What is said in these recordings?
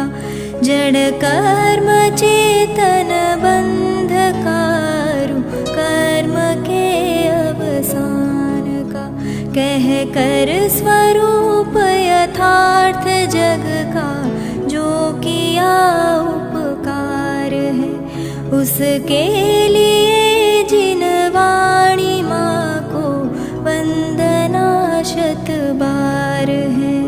का जड़ कर्म चेतन बंधकारु कर्म के अवसान का कह कर स्वरूप यथार्थ जग का जो किया उपकार है उसके लिए जिन वाणी माँ को वंदना शत बार है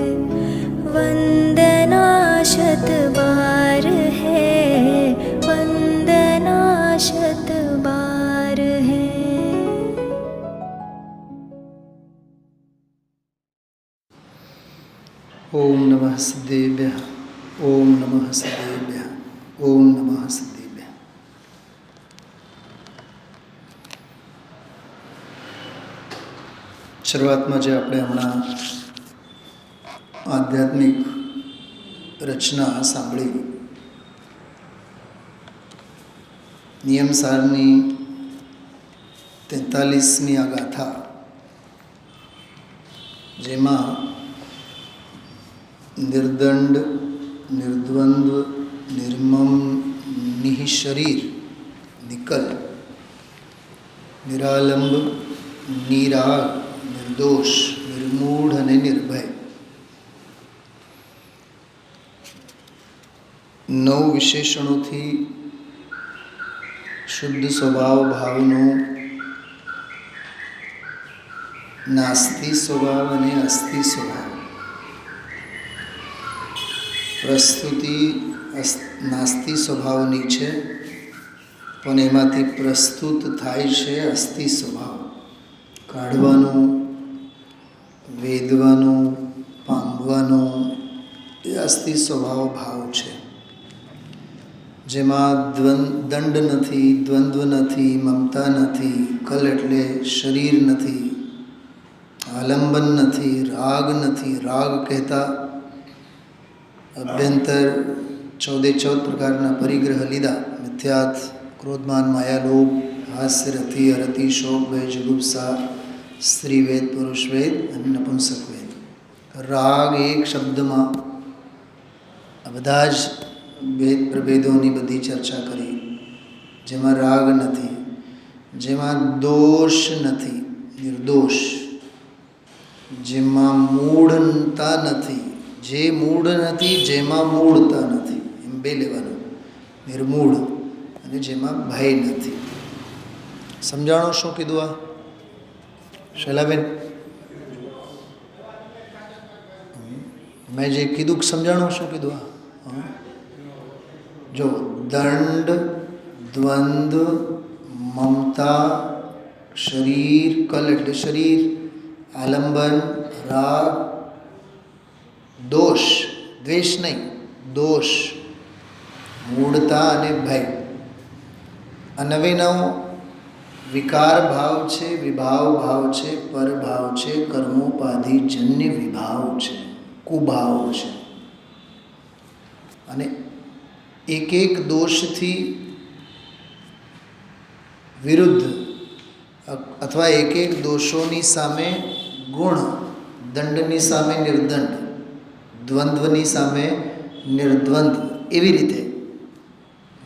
वंदना शत बार है वंदना शत बार है। ओम नमः सिद्धेभ्यः ओम नमः सिद्धेभ्यः ओम नमः सिद्धेभ्यः। શરૂઆતમાં જે આપણે હમણાં આધ્યાત્મિક રચના સાંભળી નિયમસારની 43મી આ ગાથા, જેમાં निर्दंड निर्द्वंद्व निर्मम निःशरीर निकल निरालंब निराग निर्दोष निर्मूढ़ અને નિર્ભય 9 વિશેષણોથી શુદ્ધ સ્વભાવ ભાવનો નાસ્તિ સ્વભાવ અને અસ્થિ સ્વભાવ પ્રસ્તુતિ નાસ્તિ સ્વભાવની છે, પણ એમાંથી પ્રસ્તુત થાય છે અસ્થિ સ્વભાવ. કાઢવાનું, વેદવાનું, પામવાનું એ અસ્થિ સ્વભાવ ભાવ છે, જેમાં દંડ નથી, દ્વંદ્વ નથી, મમતા નથી, કલ એટલે શરીર નથી, આલંબન નથી, રાગ નથી. રાગ કહેતા અભ્યંતર 14 પ્રકારના પરિગ્રહ લીધા: મિથ્યાર્થ, ક્રોધમાન, માયાલોભ, હાસ્ય, રતિ, અરતિ, શોક, ભય, જુગુપ્સા, સ્ત્રીવેદ, પુરુષવેદ અને નપુંસકવેદ. રાગ એક શબ્દમાં આ બધા જ ભેદ પ્રભેદોની બધી ચર્ચા કરી, જેમાં રાગ નથી, જેમાં દોષ નથી, નિર્દોષ, જેમાં મૂળતા નથી, જે મૂળ નથી, જેમાં મૂળતા નથી, એમ બે લેવાનું. નિર્મૂળ અને જેમાં ભય નથી. સમજાણો શું કીધું આ શૈલાબેન? મેં જે કીધું સમજાણો શું કીધું આ? જો દંડ, દ્વંદ્વ, મમતા, શરીર, કલ એટલે શરીર, આલંબન, રાગ, દોષ, દ્વેષ નહીં, દોષ, મૂળતા અને ભય. આ 99 વિકાર ભાવ છે, વિભાવ ભાવ છે, પરભાવ છે, કર્મોપાધિજન્ય વિભાવ છે, કુભાવ છે. અને એક એક દોષથી વિરુદ્ધ અથવા એક એક દોષોની સામે ગુણ, દંડની સામે નિર્દંડ, દ્વંદ્વની સામે નિર્દ્વંદ્વ. એવી રીતે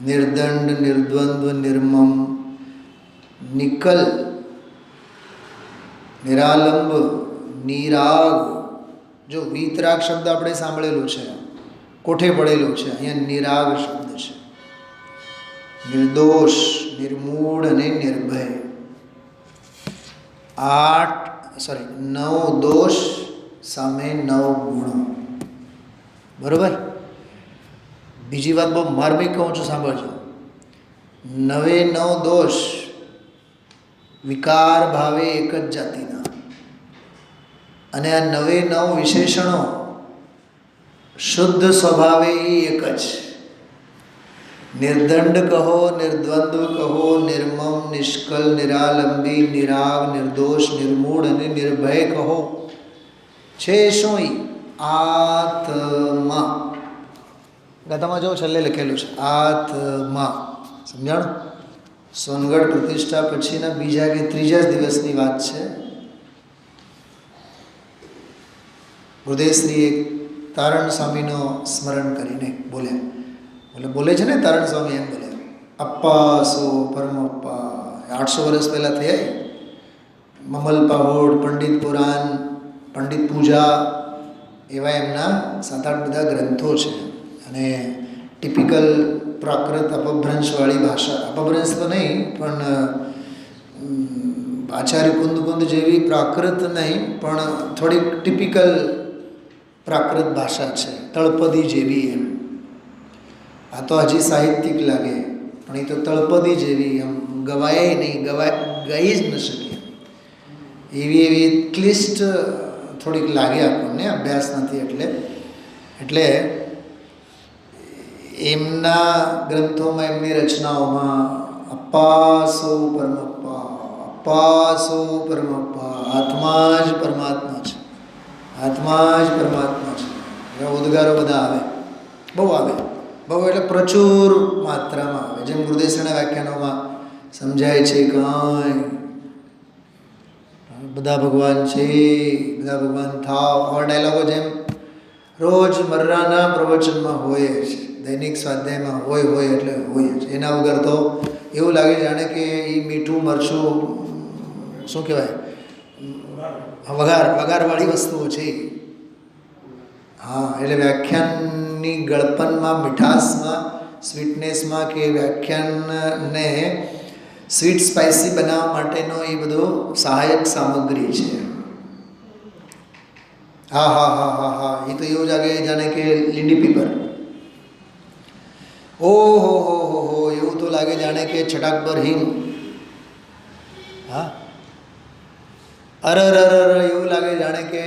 નિર્દંડ, નિર્દ્વંદ્વ, નિર્મમ, નિકલ, નિરાલંબ, નિરાગ. જો વીતરાગ શબ્દ આપણે સાંભળેલો છે, કોઠે પડેલો છે, અહીંયા નિરાગ શબ્દ છે. નિર્દોષ, નિર્મૂળ અને નિર્ભય. 9 દોષ સામે 9 ગુણો. બરોબર? બીજી વાત બહુ માર્મિક કહું છું, સાંભળજો. 9 દોષ વિકાર ભાવે એક જ જાતિના, અને આ 9 વિશેષણો શુદ્ધ સ્વભાવે એક જ. નિર્દંડ કહો, નિર્દ્વંદ્વ કહો, નિર્મમ, નિષ્કલ, નિરાલંબી, નિરાગ, નિર્દોષ, નિર્મૂળ અને નિર્ભય કહો, છે શું? આત્મા. ગાથામાં જો છેલ્લે લખેલું છે આત્મા. સમજાણું? સોનગઢ પ્રતિષ્ઠા પછીના બીજા કે ત્રીજા દિવસની વાત છે. હૃદયશ્રી એક તારણ સ્વામીનો સ્મરણ કરીને બોલે છે ને તારણ સ્વામી એમ બોલે, અપ્પા સો પરમપ્પા. 800 વર્ષ પહેલાં થયા. મમલ પાહોડ, પંડિત પુરાણ, પંડિત પૂજા એવા એમના 7-8 બધા ગ્રંથો છે. અને ટિપિકલ પ્રાકૃત અપભ્રંશવાળી ભાષા, અપભ્રંશ તો નહીં પણ આચાર્ય કુંદ જેવી પ્રાકૃત નહીં પણ થોડીક ટિપિકલ પ્રાકૃત ભાષા છે, તળપદી જેવી એમ. આ તો હજી સાહિત્યિક લાગે પણ એ તો તળપદી જેવી એમ, ગવાય નહીં, ગાઈ જ ન શકે એવી ક્લિષ્ટ થોડીક લાગે આપણને, અભ્યાસ નથી એટલે એમના ગ્રંથોમાં, એમની રચનાઓમાં અપ્પા સો પરમપ્પા, અપ્પા સો પરમપ્પા, આત્મા જ પરમાત્મા છે, આત્મા જ પરમાત્મા છે. એવા ઉદ્ગારો બધા આવે, બહુ એટલે પ્રચુર માત્રામાં આવે. જેમ ગુરુદેવના વ્યાખ્યાનોમાં સમજાય છે, કાંઈ બધા ભગવાન છે, બધા ભગવાન થાવ, આવા ડાયલોગો જેમ રોજ મર્રાના પ્રવચનમાં હોય જ, દૈનિક સ્વાધ્યાયમાં હોય એટલે હોય જ. એના વગર તો એવું લાગે જાણે કે એ મીઠું મરચું શું કહેવાય, વઘારવાળી વસ્તુઓ છે. હા, એટલે વ્યાખ્યાનની ગળપનમાં, મીઠાશમાં, સ્વીટનેસમાં કે વ્યાખ્યાનને સ્વીટ સ્પાઇસી બનાવવા માટેનો એ બધો સહાયક સામગ્રી છે. હા, એ તો એવું લાગે જાણે કે લીંડી પીપર. ઓહો એવું તો લાગે જાણે કે છટાકભર હિંગ. હા, અરર એવું લાગે જાણે કે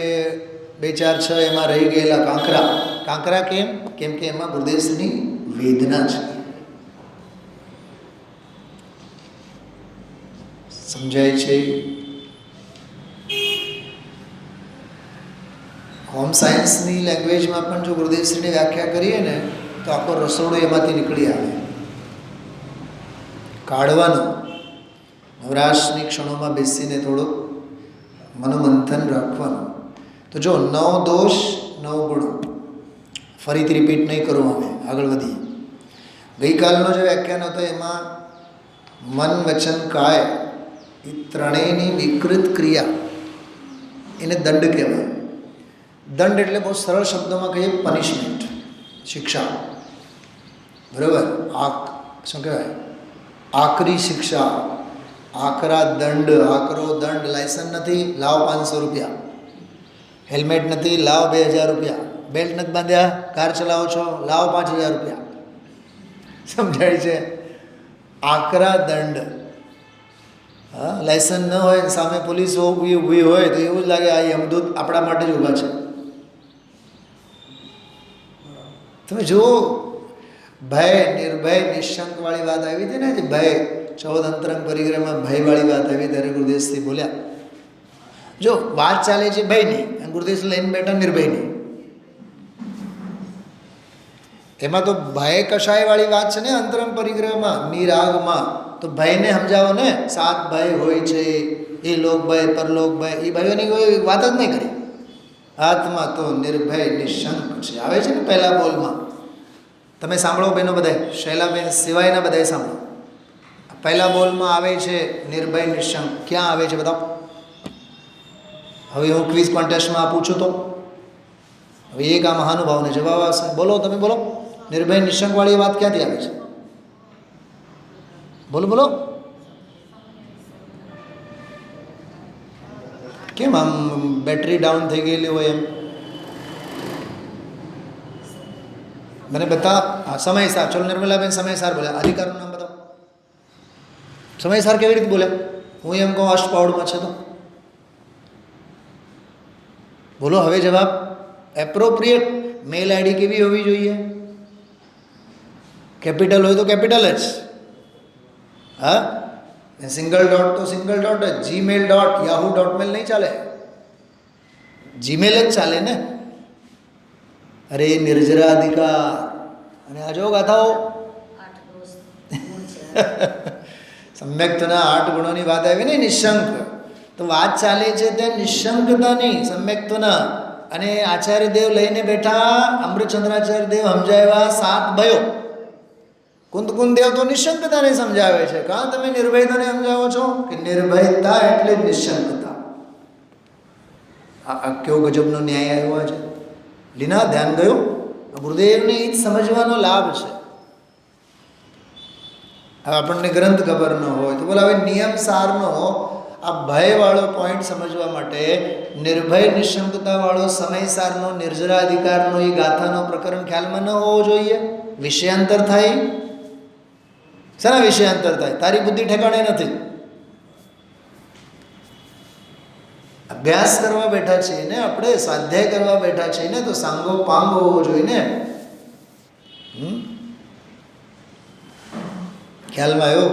2, 4, 6 એમાં રહી ગયેલા કાંકરા. કેમ કે એમાં ગુરુદેવની વેદના છે. સમજાય છે? હોમ સાયન્સની લેંગ્વેજમાં પણ જો ગુરુદેવશ્રીની વ્યાખ્યા કરીએ ને તો આખો રસોડો એમાંથી નીકળી આવે. કાઢવાનું, નવરાશની ક્ષણોમાં બેસીને થોડુંક મનોમંથન રાખવાનું. તો જો 9 દોષ 9 ગુણો, ફરીથી રિપીટ નહીં કરું, અમે આગળ વધીએ. ગઈકાલનો જે વ્યાખ્યાન હતો એમાં મન, વચન, કાય એ ત્રણેયની વિકૃત ક્રિયા, એને દંડ કહેવાય. દંડ એટલે બહુ સરળ શબ્દોમાં કહીએ પનિશમેન્ટ, શિક્ષા. બરાબર? શું કહેવાય? આકરી શિક્ષા, આકરા દંડ, આકરો દંડ. લાયસન્સ નથી, લાવ 500 રૂપિયા. હેલ્મેટ નથી, લાવ 2000 રૂપિયા. બેલ્ટ નથી બાંધ્યા, કાર ચલાવો છો, લાવ 5000 રૂપિયા. સમજાય છે? આકરા દંડ. હા, લાયસન્સ ન હોય, સામે પોલીસ ઊભી હોય તો એવું જ લાગે આ યમદૂત આપણા માટે જ ઊભા છે. તમે જુઓ, ભય, નિર્ભય, નિશંકવાળી વાત આવી હતી ને, જે ભય 14 અંતરંગ પરિગ્રહમાં ભયવાળી વાત આવી ત્યારે ગુરુદેવશ્રી બોલ્યા. જો વાત ચાલે છે ભયની, અને ગુરુદેવ લઈને બેઠા નિર્ભયની. એમાં તો ભય કશાયવાળી વાત છે ને અંતરંગ પરિગ્રહમાં, નિરાગમાં. તો ભયને સમજાવો ને, 7 ભય હોય છે, એ લોક ભય, પરલોક ભય, એ ભયોની કોઈ વાત જ નહીં કરી. આત્મા તો નિર્ભય નિશંક છે, આવે છે ને પહેલા બોલમાં. તમે સાંભળો બહેનો બધાય, શૈલાબેન સિવાયના બધાય સાંભળો. પહેલા બોલમાં આવે છે નિર્ભય નિશંક. ક્યાં આવે છે બતાવો? હવે હું ક્વિઝ કોન્ટેસ્ટમાં આપું છું તો હવે એક આ મહાનુભાવને જવાબ આવશે. બોલો, તમે બોલો, નિર્ભય નિશંકવાળી વાત ક્યાંથી આવે છે? બોલો. કેમ આમ બેટરી ડાઉન થઈ ગયેલી હોય એમ? મને બતા. હા, સમયસાર. ચલો નિર્મલાબેન સમયસાર બોલ્યા. અધિકારનું નામ બતાવો. સમયસાર કેવી રીતે બોલ્યા? હું એમ કહું અષ્ટપાવડમાં છે તો બોલો હવે જવાબ. એપ્રોપ્રિએટ મેલ આઈડી કેવી હોવી જોઈએ? કેપિટલ હોય તો કેપિટલ જ. હા, સિંગલ ડોટ તો સિંગલ ડોટ જ. gmail.yahoo.mail નહીં ચાલે, જીમેલ જ ચાલે ને. અરે નિર્જરાધિકાર. અને આ જો ગાથાઓ સમ્યક્તના 8 ગુણોની વાત આવી ને, નિશંક. તો વાત ચાલે છે ત્યાં નિશંકતાની, સમ્યક્તના. અને આચાર્ય દેવ લઈને બેઠા. અમૃતચંદ્રાચાર્ય દેવ સમજાવ્યા 7 ભયો. કુંદકુંદ દેવ તો નિશંકતાને સમજાવે છે. કાં તમે નિર્ભયતાને સમજાવો છો કે નિર્ભયતા એટલે નિશંકતા. આ કેવો ગજબનો ન્યાય આવ્યો છે. લીના ધ્યાન ગયું. ગુરુદેવને એ જ સમજવાનો લાભ છે. હવે આપણને ગ્રંથ ખબર ન હોય તો બોલા હવે નિયમ સારનો આ ભયવાળો પોઈન્ટ સમજવા માટે નિર્ભય નિશંકતાવાળો સમયસારનો નિર્જરાધિકારનો એ ગાથાનો પ્રકરણ ખ્યાલમાં ન હોવો જોઈએ. વિષયાંતર થાય. શાના વિષયાંતર થાય? તારી બુદ્ધિ ઠેકાણે નથી. અભ્યાસ કરવા બેઠા છીએ ને આપણે, સ્વાધ્યાય કરવા બેઠા છીએ ને, તો સાંગો પાંગ હોવો જોઈએ ને. ખ્યાલમાં આવ્યો?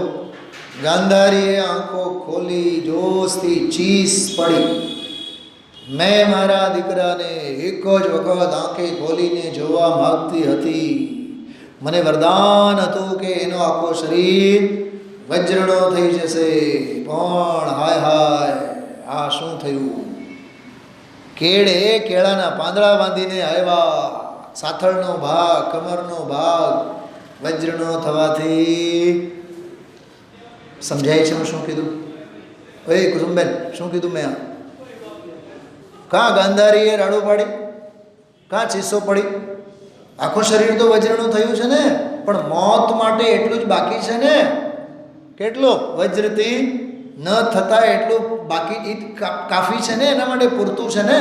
ગાંધારીએ આંખો ખોલી, જોશથી ચીસ પડી. મેં મારા દીકરાને એક જ વખત આંખે ખોલીને જોવા માંગતી હતી. મને વરદાન હતું કે એનો આખો શરીર વજ્રનો થઈ જશે. પણ હાય હાય, આ શું થયું? કેળે કેળાના પાંદડા બાંધીને આવ્યા. સાથળનો ભાગ, કમરનો ભાગ વજ્રનો થવાથી સમજાય છે. હું શું કીધું? ઓય કુસુમબેન, શું કીધું મેં? કાં ગાંધારીએ રાડો પાડી, કાં ચીસો પડી? આખું શરીર તો વજ્રનું થયું છે ને, પણ મોત માટે એટલું જ બાકી છે ને. કેટલું? વજ્રથી ન થતા એટલું બાકી કાફી છે ને, એના માટે પૂરતું છે ને.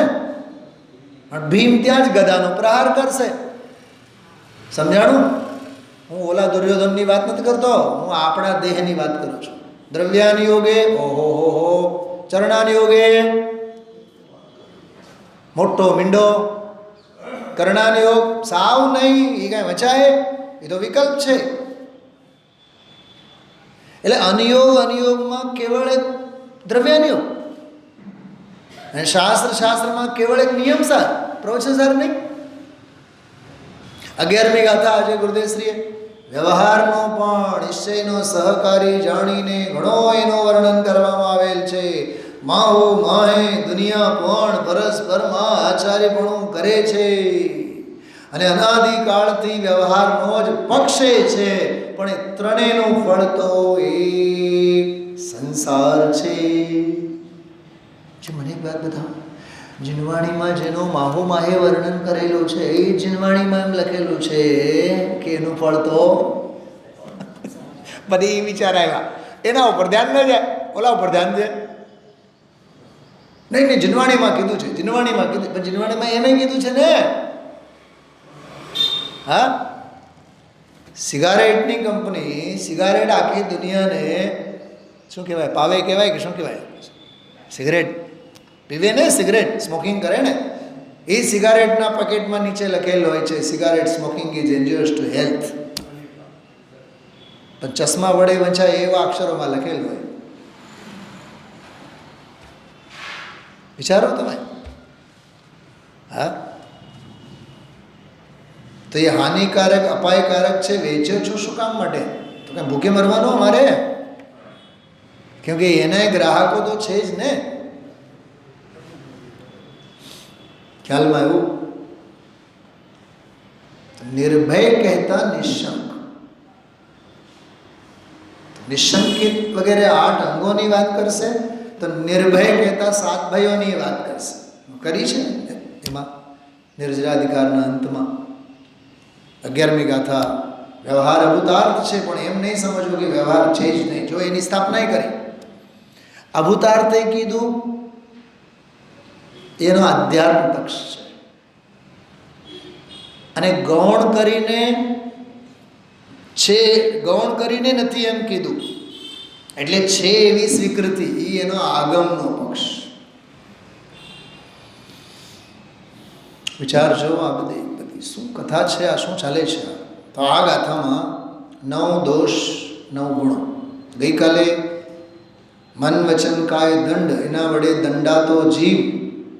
ભીમ ત્યાં જ ગદાનો પ્રહાર કરશે. સમજાણું? હું ઓલા દુર્યોધનની વાત નથી કરતો, હું આપણા દેહની વાત કરું છું. દ્રવ્યાની યોગે ઓહો હો હો, ચરણાની યોગે મોટો મીંડો, કર્ણાની યોગ સાવ નહીં. એ કાંઈ વચાય? એ તો વિકલ્પ છે. એટલે અનિયોગમાં કેવળ એક દ્રવ્યાનિયોગ, અને શાસ્ત્રમાં કેવળ એક નિયમસાર, પ્રવચનસાર નહીં. 11મી ગાથા આજે ગુરુદેવશ્રીએ વ્યવહારનો પણ નિશ્ચયનો સહકારી જાણીને ઘણો એનો વર્ણન કરવામાં આવેલ છે. માહો માહે દુનિયા પણ પરસ્પરમાં આચાર્યપણું કરે છે, અને અનાદિકાળથી વ્યવહારનો જ પક્ષે છે. પણ એ ત્રણેયનું ફળ તો એક સંસાર છે. મને એક વાત બતાવો, જીનવાણીમાં જેનો માહો માહે વર્ણન કરેલું છે, એ જીનવાણીમાં એમ લખેલું છે કે એનું ફળ તો બધી વિચાર આવ્યા. એના ઉપર ધ્યાન ન જાય, ઓલા ઉપર ધ્યાન દે. નહીં, જીનવાણીમાં કીધું છે, જીનવાણીમાં કીધું, પણ જીનવાણીમાં એને કીધું છે ને. હા, સિગારેટની કંપની સિગારેટ આખી દુનિયાને શું કહેવાય? પાવે કહેવાય કે શું કહેવાય? સિગરેટ પીવે ને, સિગરેટ સ્મોકિંગ કરે ને, એ સિગારેટના પેકેટમાં નીચે લખેલું હોય છે cigarette smoking is injurious to health. પણ ચશ્મા વડે વંચાય એવા અક્ષરોમાં લખેલું હોય. વિચારો તમે. હા, તો એ હાનિકારક, અપાયકારક છે, વેચો છો શું કામ માટે? તો કાંઈ ભૂખે મરવાનું અમારે? કેમ કે એના ગ્રાહકો તો છે જ ને. ખ્યાલમાં આવ્યું? નિર્ભય કહેતા નિશંક, નિશંકિત વગેરે 8 અંગોની વાત કરશે, તો નિર્ભય કહેતા 7 ભયોની વાત કરશે. કરી છે એમાં નિર્જરાધિકારના અંતમાં 11મી ગાથા. વ્યવહાર અભૂતાર્થ છે, પણ એમ નહીં સમજવું કે વ્યવહાર છે જ નહીં. જો એની સ્થાપના કરી, અભૂતાર્થે કીધું, એનો આધ્યાત્મ પક્ષ છે. અને ગૌણ કરીને છે, ગૌણ કરીને નથી એમ કીધું, એટલે છે એવી સ્વીકૃતિ, એ એનો આગમનો પક્ષ. વિચારજો આ બધી શું કથા છે, આ શું ચાલે છે. તો આ ગાથામાં 9 દોષ 9 ગુણો. ગઈકાલે મન વચન કાય દંડ, એના વડે દંડાતો જીવ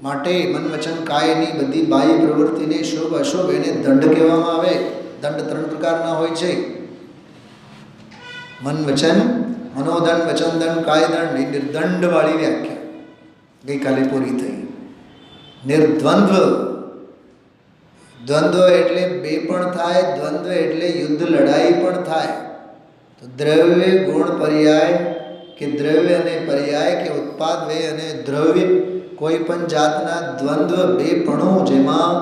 માટે મન વચન કાયની બધી બાહ્ય પ્રવૃત્તિને શુભ અશુભ એને દંડ કહેવામાં આવે. દંડ 3 પ્રકારના હોય છે: મન વચન, મનોદંડ, વચન દંડ, કાય દંડ. એ નિર્દંડવાળી વ્યાખ્યા ગઈકાલે પૂરી થઈ. નિર્દ્વંદ્વ દ્વંદ્વ એટલે બે પણ થાય, દ્વંદ્વ એટલે યુદ્ધ લડાઈ પણ થાય. તો દ્રવ્ય ગુણ પર્યાય કે દ્રવ્ય અને પર્યાય કે ઉત્પાદ વે અને દ્રવ્ય કોઈ પણ જાતના દ્વંદ્વ બે પણ જેમાં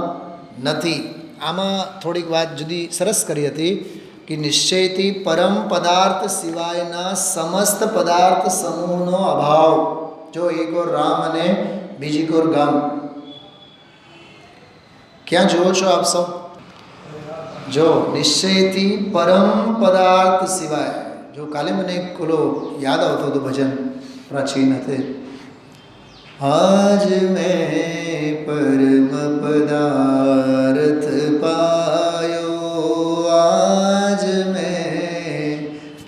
નથી. આમાં થોડીક વાત જુદી સરસ કરી હતી કે નિશ્ચયથી પરમ પદાર્થ સિવાયના સમસ્ત પદાર્થ સમૂહનો અભાવ. જો એક ઓર રામ અને બીજી કોર ગામ. ક્યાં જુઓ છો આપ સૌ? જો નિશ્ચયથી પરમ પદાર્થ સિવાય. જો કાલે મને એક ઓલો યાદ આવતો હતો ભજન પ્રાચીન હતી. આજ મેં પરમ પદાર્થ પાયો, આજ મેં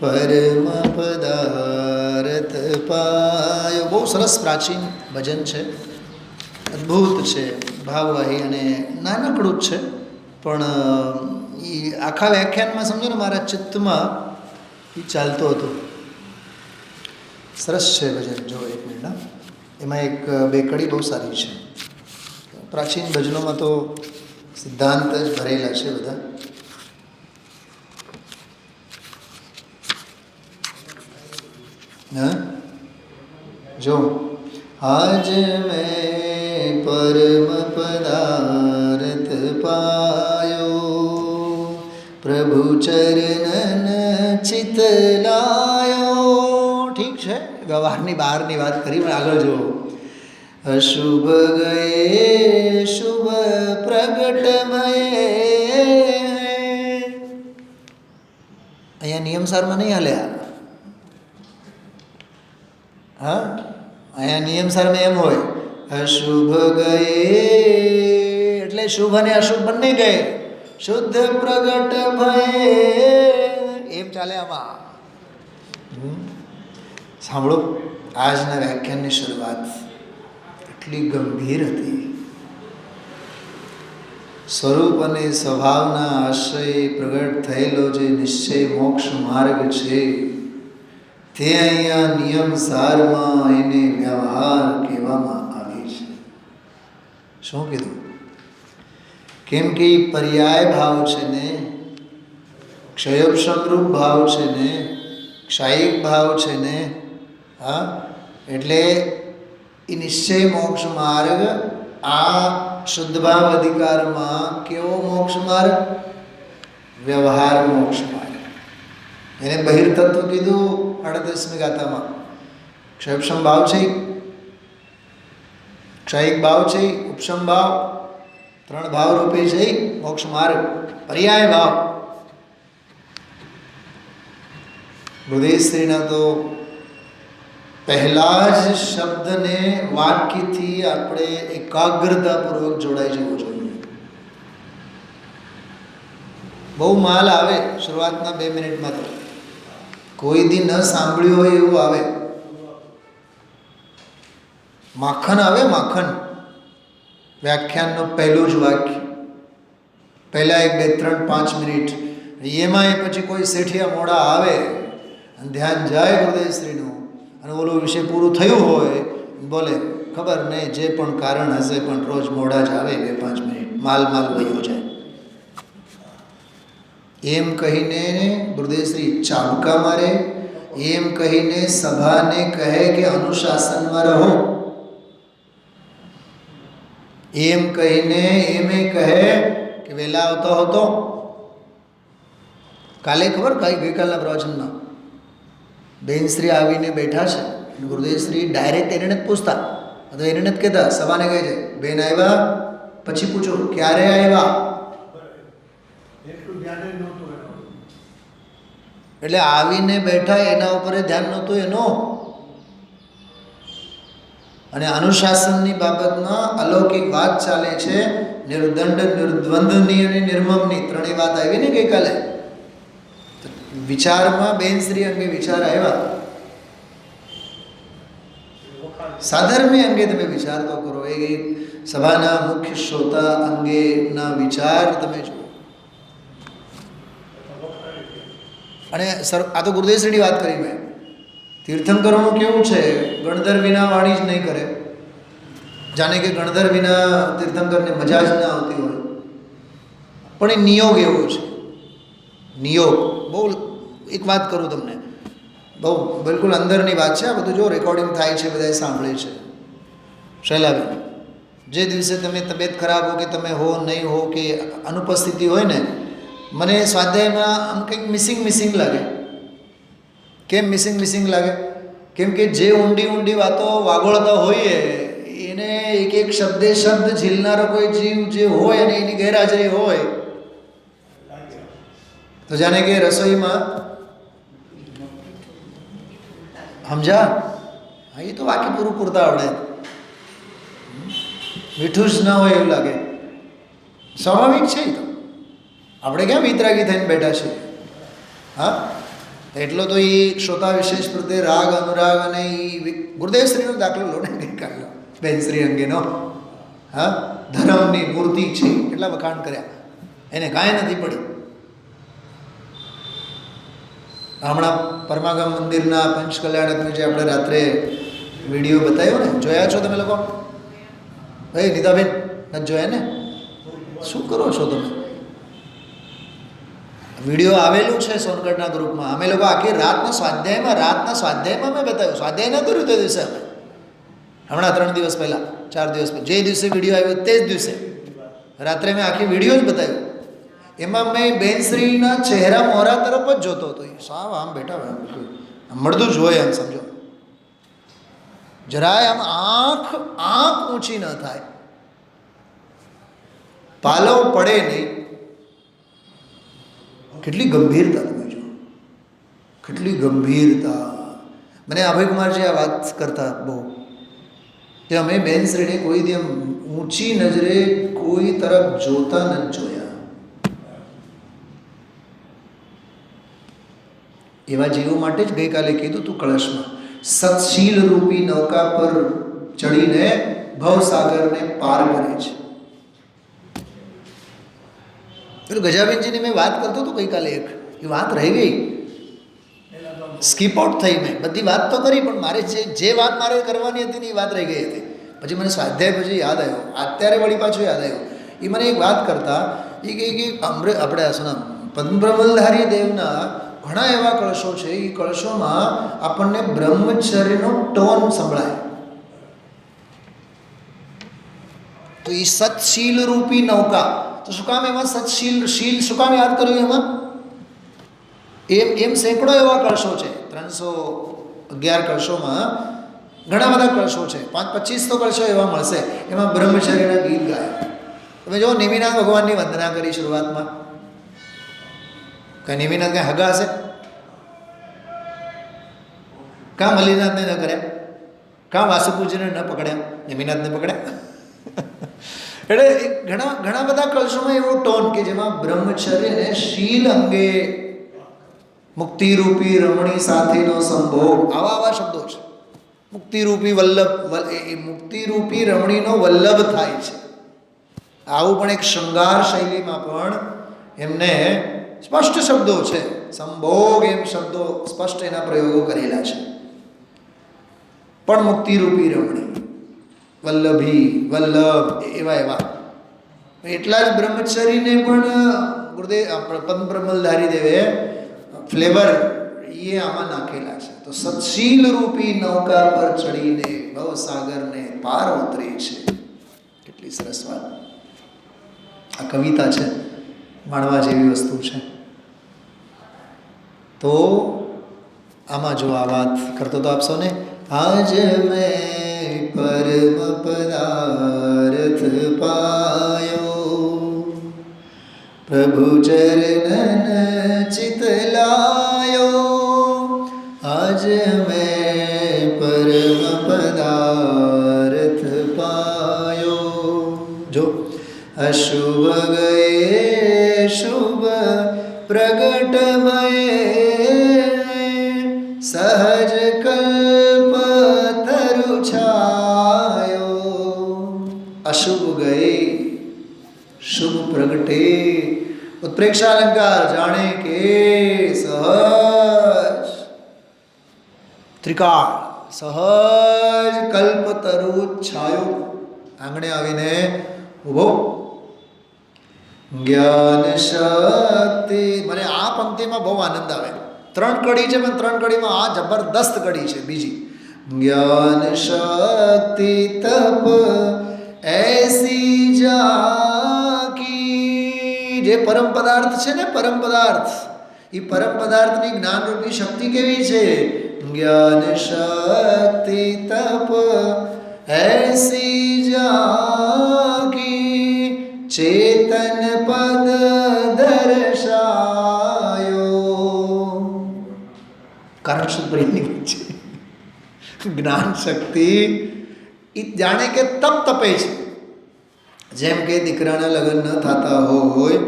પરમ પદાર્થ પાયો. બહુ સરસ પ્રાચીન ભજન છે, અદ્ભુત છે, ભાવવાહી અને નાનકડું જ છે. પણ એ આખા વ્યાખ્યાનમાં સમજો ને મારા ચિત્તમાં એ ચાલતું હતું. સરસ છે ભજન. જો એક મિનિટ, એમાં એક બે કડી બહુ સારી છે. પ્રાચીન ભજનોમાં તો સિદ્ધાંત જ ભરેલા છે બધા. હા જો આજ મેં પરમ પદાર્થ પાયો, પ્રભુ ચરણન ચિતલાયો. ઠીક છે, વ્યવહારની બહારની વાત કરી, પણ આગળ જુઓ. અશુભ ગયે શુભ પ્રગટમયે. અહીંયા નિયમસારમાં નહીં હાલ્યા. હા, અહીંયા નિયમસારમાં એમ હોય અશુભ ગયે એટલે શુભ અને અશુભ બંને ગયે, શુદ્ધ પ્રગટ ભયે, એમ ચાલે આમાં. સાંભળો, આજના વ્યાખ્યાનની શરૂઆત એટલી ગંભીર હતી. સ્વરૂપ અને સ્વભાવના આશ્રય પ્રગટ થયેલો જે નિશ્ચય મોક્ષ માર્ગ છે તે અહીંયા નિયમ સારમાં એને વ્યવહાર કહેવામાં આવે છે. શું કીધું? કેમ કે પર્યાય ભાવ છે ને, ક્ષયોપશમરૂપ ભાવ છે ને, ક્ષાયિક ભાવ છે ને. હા, એટલે એ નિશ્ચય મોક્ષ માર્ગ આ શુદ્ધ ભાવ અધિકારમાં કેવો મોક્ષ માર્ગ? વ્યવહાર મોક્ષ માર્ગ. એને બહિર્તત્વ કીધું 38મી ગાથામાં. ક્ષયોપશમ ભાવ છે, ક્ષાયિક ભાવ છે, ઉપશમ ભાવ, ત્રણ ભાવ રૂપે છે મોક્ષ માર્ગ. પર્યાય ભાવ હૃદયશ્રીના તો પહેલા જ શબ્દને વાક્યથી આપણે એકાગ્રતાપૂર્વક જોડાઈ જવું જોઈએ. બહુ માલ આવે શરૂઆતના 2 મિનિટમાં, તો કોઈ દી ન સાંભળ્યું હોય એવું આવે. માખણ આવે, માખણ. વ્યાખ્યાનનું પહેલું જ વાક્ય, પહેલાં 1, 2, 3, 5 મિનિટ. એમાં પછી કોઈ શેઠિયા મોડા આવે અને ધ્યાન જાય હૃદયશ્રીનું, અને ઓલું વિષય પૂરું થયું હોય, બોલે ખબર નહીં જે પણ કારણ હશે, પણ રોજ મોડા જ આવે 2-5 મિનિટ, માલ વયો જાય. એમ કહીને હૃદયશ્રી ચાબકા મારે, એમ કહીને સભાને કહે કે અનુશાસનમાં રહો, એમ કહીને એમે કહે કે વહેલા આવતો હતો. કાલે ખબર ગઈકાલના પ્રવચનમાં બેનશ્રી આવીને બેઠા છે, ગુરુદેવશ્રી ડાયરેક્ટ એને જ પૂછતા, અથવા એને જ કહેતા, સભાને કહે છે બેન આવ્યા, પછી પૂછો ક્યારે આવ્યા. એટલે આવીને બેઠા એના ઉપર ધ્યાન નહોતું એનો. અને અનુશાસનની બાબતમાં અલૌકિક વાત ચાલે છે. નિર્દંડ, નિર્દ્વંદની અને નિર્મમની ત્રણેય વાત આવી ને ગઈકાલે. વિચારમાં બેનશ્રી અંગે વિચાર આવ્યા, સાધર્મ્ય અંગે તમે વિચાર તો કરો. એ સભાના મુખ્ય શ્રોતા અંગેના વિચાર તમે જુઓ. અને આ તો ગુરુદેવશ્રીની વાત કરી મેં. તીર્થંકરોનું કેવું છે, ગણધર વિના વાણી જ નહીં કરે. જાણે કે ગણધર વિના તીર્થંકરને મજા જ ના આવતી હોય. પણ એ નિયોગ એવો છે. નિયોગ બહુ, એક વાત કરું તમને, બહુ બિલકુલ અંદરની વાત છે. આ બધું જો રેકોર્ડિંગ થાય છે, બધાએ સાંભળે છે. શૈલાબેન, જે દિવસે તમે તબિયત ખરાબ હો કે તમે હો નહીં હો કે અનુપસ્થિતિ હોય ને, મને સ્વાધ્યાયમાં આમ કંઈક મિસિંગ લાગે. કેમ મિસિંગ લાગે? કેમ કે જે ઊંડી વાતો વાગોળતા હોઈએ એને એક શબ્દ ઝીલનારો કોઈ જીવ જે હોય અને એની ગેરહાજરી હોય તો જાણે કે રસોઈમાં સમજા, હા, એ તો વાક્ય પૂરતા આવડે, મીઠું જ ના હોય એવું લાગે. સ્વાભાવિક છે. એ તો આપણે ક્યાં વિતરાગી થઈને બેઠા છીએ? હા, એટલો તો એ શ્રોતા વિશેષ પ્રત્યે રાગ અનુરાગ અને એ ગુરુદેવશ્રીનો દાખલો લો ને ગઈકાલનો બેનશ્રી અંગેનો. હા, ધર્મની મૂર્તિ છે, કેટલા વખાણ કર્યા, એને કાંઈ નથી પડી. હમણાં પરમાગમ મંદિરના પંચકલ્યાણકનો જે આપણે રાત્રે વિડીયો બતાવ્યો ને, જોયા છો તમે લોકો? ભાઈ નીતાબેન નથી જોયા ને? શું કરો છો તમે? વિડીયો આવેલું છે સોનગઢના ગ્રુપમાં. અમે લોકો આખી રાતના સ્વાધ્યાયમાં મેં બતાવ્યું. સ્વાધ્યાય ન કર્યું તે દિવસે અમે, હમણાં 3 દિવસ પહેલાં 4 દિવસ પહેલાં, જે દિવસે વિડીયો આવ્યો તે જ દિવસે રાત્રે મેં આખી વિડીયો જ બતાવ્યો. એમાં મેં બેનશ્રીના ચહેરા મોહરા તરફ જ જોતો હતો. સાવ આમ બેઠા હોય, મળતું જ હોય, એમ સમજો. જરાય આમ આંખ ઊંચી ન થાય, પાલવ પડે નહીં. કેટલી ગંભીરતા તમે જો, કેટલી ગંભીરતા. મને અભયકુમારજી આ વાત કરતા બહુ, કે અમે બેનશ્રીને કોઈ દી એમ ઊંચી નજરે કોઈ તરફ જોતા નથી જોયા. એવા જીવો માટે જ ગઈકાલે કીધું તું કળશમાં સત્શીલ રૂપી નૌકા પર ચડીને ભવસાગરને પાર કરે છે. પેલું ગજાબેનજીની મેં વાત કરતો હતો ગઈકાલે, એક એ વાત રહી ગઈ, સ્કીપ આઉટ થઈ. મેં બધી વાત તો કરી, પણ મારે જે વાત મારે કરવાની હતી ને એ વાત રહી ગઈ હતી. પછી મને સ્વાધ્યાય પછી યાદ આવ્યો, અત્યારે વળી પાછું યાદ આવ્યું. એ મને એક વાત કરતા, એ કહે કે આપણે શું પદ્મબ્રહ્મલધારી દેવના ઘણા એવા કળશો છે, એ કળશોમાં આપણને બ્રહ્મચર્યનો ટોન સંભળાય. તો એ સત્શીલ રૂપી નૌકા, તો શું કામ એમાં શીલ શું કામ યાદ કર્યું? એમાં એમ સેંકડો એવા કળશો છે. 311 કળશોમાં ઘણા બધા કળશો છે. 25 તો કળશો એવા મળશે, એમાં બ્રહ્મચર્યના ગીત ગાય. તમે જો નિમિનાથ ભગવાનની વંદના કરી શરૂઆતમાં. કઈ નિમિનાથ કઈ હગા હશે? કાં મલ્લીનાથને ન કર્યા? કાં વાસુપૂજને ન પકડ્યા? નિમિનાથને પકડ્યા? એટલે ઘણા બધા કળશોમાં એવો ટોન કે જેમાં બ્રહ્મચર્ય અને શીલ અંગે મુક્તિરૂપી રમણી સાથેનો સંભોગ, આવા શબ્દો છે. મુક્તિરૂપી મુક્તિરૂપી રમણીનો વલ્લભ થાય છે. આવું પણ એક શૃંગાર શૈલીમાં પણ એમને સ્પષ્ટ શબ્દો છે. સંભોગ એમ શબ્દો સ્પષ્ટ એના પ્રયોગો કરેલા છે. પણ મુક્તિરૂપી રમણી, વલ્લભ એવા એટલા જ બ્રહ્મચરીને પણ ગુરુદેવ પદ્મબ્રહ્મલધારી દેવે ફ્લેવર એ આમાં નાખેલા છે. તો સત્શીલ રૂપી નૌકા પર ચડીને ભવસાગરને પાર ઉતરે છે. કેટલી સરસ વાત. આ કવિતા છે, માણવા જેવી વસ્તુ છે. તો આમાં જો આ વાત કરતો તો આપ સૌને, આજ મેં પરમ પદાર્થ પાયો, પ્રભુ ચરણન ચિતલાયો. આજ મેં પરમ પદાર્થ પાયો. જો અશુભ ગયે શુભ પ્રગટ ભયે, સહજ કલ્પ તરુ છાયો. અશુભ ગયે શુભ પ્રગટે, ઉત્પ્રેક્ષાલંકાર જાણે કે સહજ ત્રિકાળ, સહજ કલ્પતરુ છાયો. આંગણે આવીને ઊભો. જ્ઞાન શક્તિ. મને આ પંક્તિમાં બહુ આનંદ આવે. 3 કડી છે, પણ 3 કડીમાં આ જબરદસ્ત કડી છે બીજી. જ્ઞાન શક્તિ તપ એસી જાકી. જે પરમ પદાર્થ છે ને, પરમ પદાર્થ, એ પરમ પદાર્થની જ્ઞાનરૂપી શક્તિ કેવી છે? જ્ઞાન શક્તિ તપ એસી જાકી ચેતન પદ દર્શાયો. કારણ શું પરિણિત છે? જ્ઞાન શક્તિ એ જાણે કે તપે છે. જેમ કે દીકરાના લગ્ન ન થતા હોય,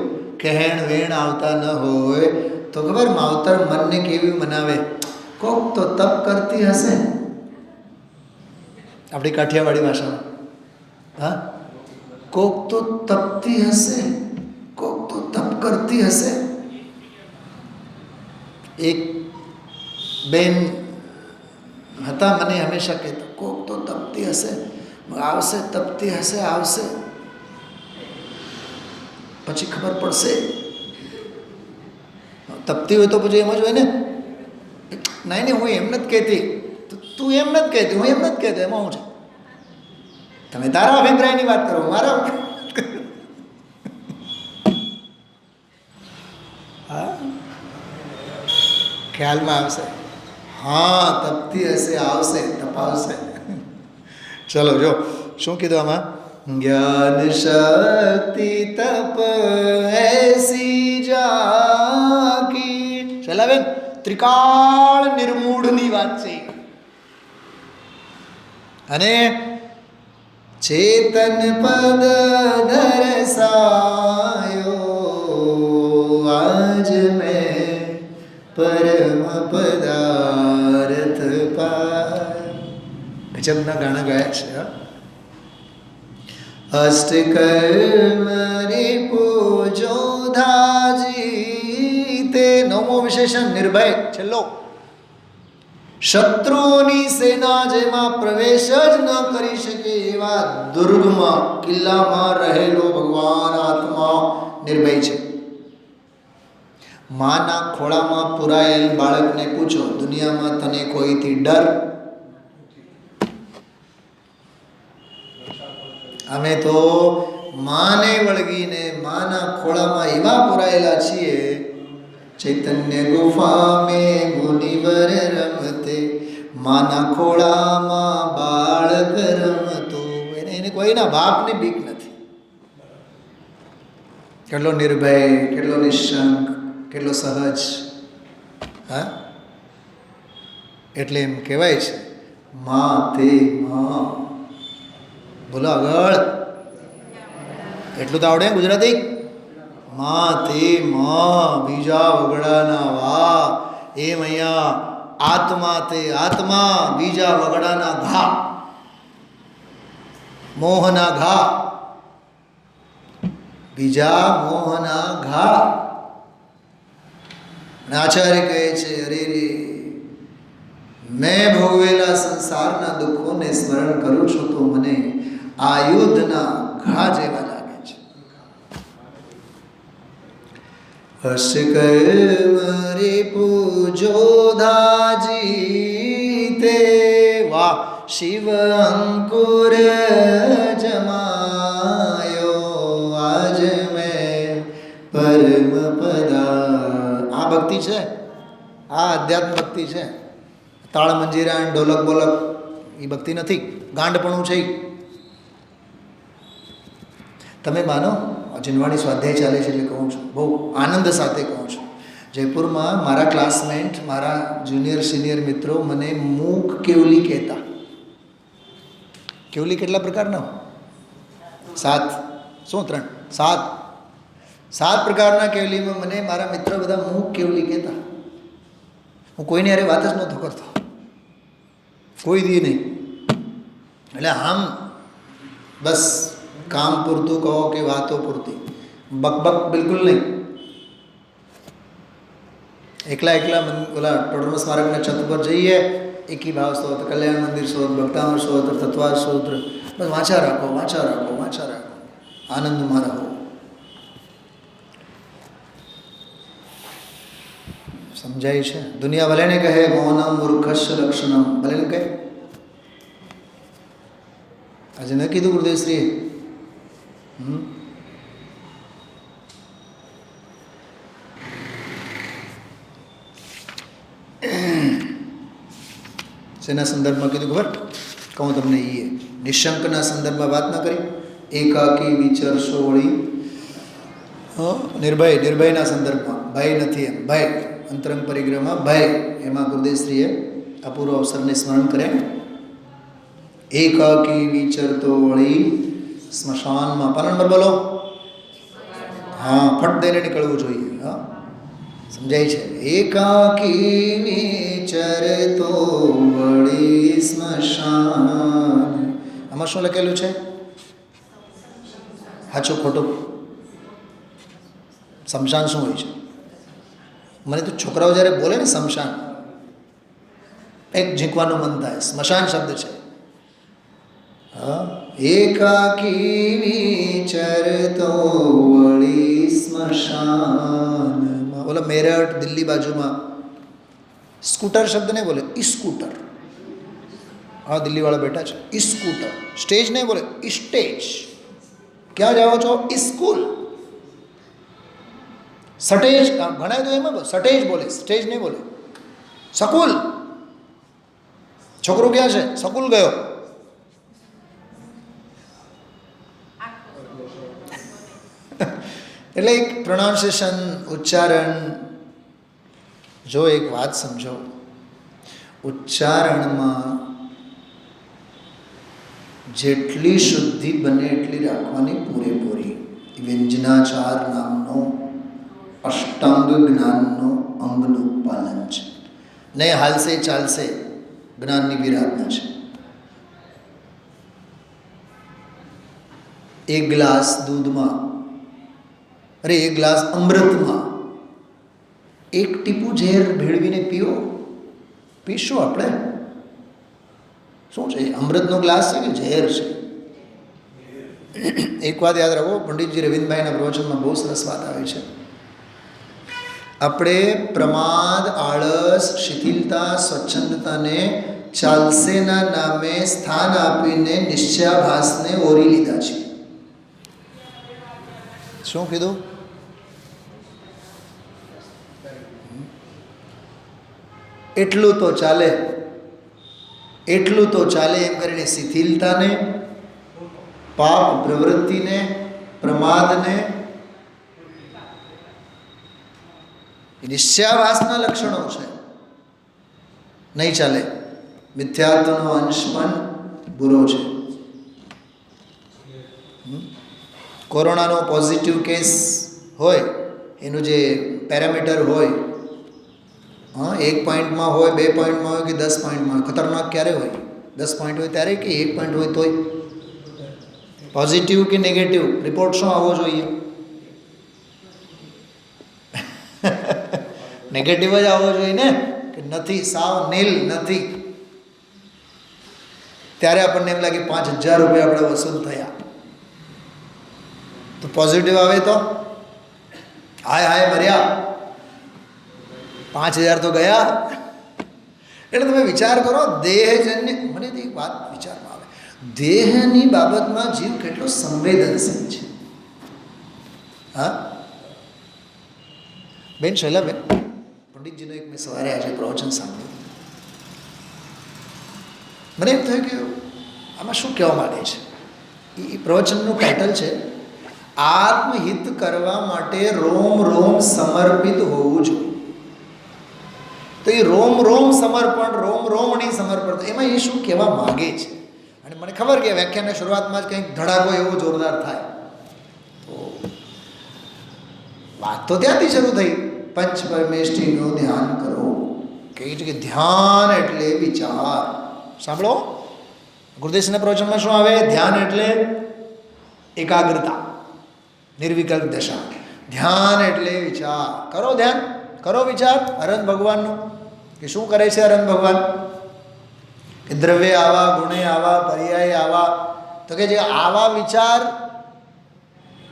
કહેણ વેણ આવતા ન હોય, તો ખબર માવતર મનને કેવી મનાવે? કોક તો તપ કરતી હશે. આપણી કાઠિયાવાડી ભાષામાં હા, કોક તો તપતી હશે, કોક તો તપ કરતી હશે. એક બેન હતા, મને હંમેશા કહેતા, કોક તો તપતી હશે, આવશે, તપતી હશે, આવશે, પછી ખબર પડશે. તપતી હોય તો પછી એમ જ હોય ને. નહીં, હું એમ નથી કહેતી, તું એમ નથી કહેતી, હું એમ નથી કહેતો, એમાં હું છે? તમે તારા અભિપ્રાયની વાત કરો, મારા હા, ખ્યાલમાં આવશે. હા, તપતી હશે, આવશે, તપાવશે. ચલો જો શું કીધું આમાં? જ્ઞાન શક્તિ તપ એસી જાકી. શૈલાબેન, ત્રિકાળ નિર્મૂઢની વાત છે. અને ચેતન પદ દર્શાયો આજ મેં પરમ પદાર્થ પાય. ગજબના ગાણા ગાયા છે. અષ્ટકર્મ પૂજો ધાજી તે. 9મો વિશેષણ નિર્ભય, છેલ્લો. શત્રુઓની સેના જેમાં પ્રવેશ જ ન કરી શકે એવા દુર્ગમ કિલ્લામાં રહેલો ભગવાન આત્મા નિર્ભય છે. માના ખોળામાં પુરાયેલ બાળકને પૂછો, દુનિયામાં તને કોઈથી ડર? અમે તો માને વળગીને માના ખોળામાં એવા પુરાયેલા છીએ. ચૈતન્ય ગુફા મેં મુનિવર રમતે, માના ખોળામાં બાળક રમતું. એને કોઈના બાપની બીક નથી. કેટલો નિર્ભય, કેટલો નિશંક, કેટલો સહજ. હા, એટલે એમ કહેવાય છે મા તે મા. બોલો આગળ. એટલું તો આવડે ગુજરાતી? મા તે મા, બીજા વગડાના વા. એમ અહીંયા આત્મા તે આત્મા, બીજા વગડાના ઘા, મોહના ઘા, બીજા મોહના ઘા. આચાર્ય કહે છે, અરે રે, મેં ભોગવેલા સંસારના દુઃખોને સ્મરણ કરું છું તો મને આ યુદ્ધના ઘા જેવા લાગે છે. હર્ષ કર્મ રે પૂજો ધાજી તે. વાહ, શિવ અંકુર જમાયો આજ મેં પરમ પદા. આ ભક્તિ છે, આ અધ્યાત્મ ભક્તિ છે. તાળ મંજીરા ઢોલક બોલક એ ભક્તિ નથી, ગાંડપણું છે. તમે માનો, જિનવાણી સ્વાધ્યાય ચાલે છે એટલે કહું છું, બહુ આનંદ સાથે કહું છું. જયપુરમાં મારા ક્લાસમેટ, મારા જુનિયર સિનિયર મિત્રો મને મૂક કેવલી કહેતા. કેવલી કેટલા પ્રકારના? 7. શું 3? 7 પ્રકારના કેવલીમાં મને મારા મિત્રો બધા મૂક કેવલી કહેતા. હું કોઈની હારે વાત જ નહોતો કરતો, કોઈ દી નહીં. એટલે આમ બસ કામ પૂરતું કહો કે વાતો પૂરતી, બકબક બિલકુલ નહીં. એકલા ઓલા ટોડરમ સ્મારકના છત પર જઈએ, એકી ભાવ સ્તોત્ર, કલ્યાણ મંદિર સ્તોત્ર, ભક્તામર સ્તોત્ર, તત્વાર સ્તોત્ર, બસ વાંચા રાખો, આનંદમાં રહો. સમજાય છે? દુનિયા ભલે ને કહે મૌનમ મૂર્ખસ્ય લક્ષણમ, ભલે ને કહે. આજે ન કીધું ગુરુદેવશ્રીએ? શેના સંદર્ભમાં કીધું ખબર? કહું તમને. એ નિશંકના સંદર્ભમાં વાત ના કરી? એકાકી વિચરશો વળી. નિર્ભયના સંદર્ભમાં ભય નથી એમ. ભય અંતરંગ પરિગ્રહમાં ભય, એમાં ગુરુદેવશ્રીએ અપૂર્વ અવસરને સ્મરણ કરે. એકાકી વિચરતો વળી સ્મશાનમાં. પાલન નંબર બોલો. હા, ફટ દઈને નીકળવું જોઈએ. હા, સમજાય છે? એકાકી વિચરતો વળી સ્મશાન. આમાં શું લખેલું છે? સાચું ખોટું? સ્મશાન શું હોય છે? મને તો છોકરાઓ જ્યારે બોલે ને સ્મશાન, એક ઝીંકવાનું મન થાય. સ્મશાન શબ્દ છે. હા, એકાકી વિચરતો વળી સ્મશાન. બોલો મેરઠ દિલ્હી બાજુમાં સ્કૂટર શબ્દ નહીં બોલે, ઈ સ્કૂટર. હા, દિલ્હીવાળા બેઠા છે. ઈ સ્કૂટર. સ્ટેજ નહીં બોલે, ઈ સ્ટેજ. ક્યાં જાઓ છો? ઈ સ્કૂલ. સટેજ ભણાય તો એમાં સટેજ બોલે, સ્ટેજ નહીં બોલે. સકુલ. છોકરો ક્યાં છે? સકુલ ગયો. એટલે એક પ્રોનાઉન્સિએશન, ઉચ્ચારણ. જો એક વાત સમજો, ઉચ્ચારણમાં જેટલી શુદ્ધિ બને એટલી રાખવાની પૂરેપૂરી. વ્યંજનાચાર નામનો અષ્ટાંગ જ્ઞાનનો અંગનું પાલન છે. નહીં હાલશે ચાલશે જ્ઞાનની વિરાધના છે. એક ગ્લાસ દૂધમાં, અરે એક ગ્લાસ અમૃતમાં એક ટીપું ઝેર ભેળવીને પીઓ. પીશું આપણે? શું છે? અમૃતનો ગ્લાસ છે કે ઝેર છે? એક વાત યાદ રાખો, પંડિતજી રવિન્દ્રભાઈના પ્રવચનમાં બહુ સરસ વાત આવે છે. આપણે પ્રમાદ, આળસ, શિથિલતા, સ્વચ્છંદતાને ચાલસેના નામે સ્થાન આપીને નિશ્ચયાભાસને ઓરી લીધા છે. શું કીધું? એટલું તો ચાલે, એટલું તો ચાલે એમ કરીને શિથિલતાને, પાપ પ્રવૃત્તિને, પ્રમાદને, નિશ્ચયાભાસના લક્ષણો છે. નહીં ચાલે. મિથ્યાત્વનો અંશ પણ બુરો છે. કોરોનાનો પોઝિટિવ કેસ હોય, એનું જે પેરામીટર હોય, હા, 1 પોઈન્ટમાં હોય, 2 પોઈન્ટમાં હોય કે 10 પોઈન્ટમાં હોય. ખતરનાક ક્યારે હોય? 10 પોઈન્ટ હોય ત્યારે કે 1 પોઈન્ટ હોય તોય? પોઝિટિવ કે નેગેટિવ રિપોર્ટ શું આવવો જોઈએ? નેગેટિવ જ આવવો જોઈએ ને, કે નથી, સાવ નીલ નથી. ત્યારે આપણને એમ લાગે 5,000 રૂપિયા આપણે વસૂલ થયા. તો પોઝિટિવ આવે તો હાય હાય મર્યા, 5,000 તો ગયા. એટલે તમે વિચાર કરો, દેહજન્ય. મને તો એક વાત વિચારમાં આવે, દેહની બાબતમાં જીવ કેટલો સંવેદનશીલ છે. હા બેન શૈલાબેન, પંડિતજીનો એક મેં સવારે આજે પ્રવચન સાંભળ્યું. મને એમ થયું કે આમાં શું કહેવા માંગે છે. એ પ્રવચનનું ટાઇટલ છે આત્મહિત કરવા માટે રોમ રોમ સમર્પિત હોવું જોઈએ. તો એ રોમ રોમ સમર્પણ, રોમ રોમણી સમર્પણ, એમાં એ શું કહેવા માગે છે? અને મને ખબર કે વ્યાખ્યાનની શરૂઆતમાં જ કંઈક ધડાકો એવો જોરદાર થાય, તો વાત તો ત્યાંથી શરૂ થઈ. પંચ પરમેષ્ઠીનું ધ્યાન કરો. કહે છે કે ધ્યાન એટલે વિચાર. સાંભળો, ગુરુદેવના પ્રવચનમાં શું આવે? ધ્યાન એટલે એકાગ્રતા, નિર્વિકલ્પ દશા. ધ્યાન એટલે વિચાર કરો. ધ્યાન કરો, વિચાર. અરહંત ભગવાનનું કે શું કરે છે અરહંત ભગવાન? કે દ્રવ્ય આવા, ગુણે આવા, પર્યાય આવા. તો કે જે આવા વિચાર,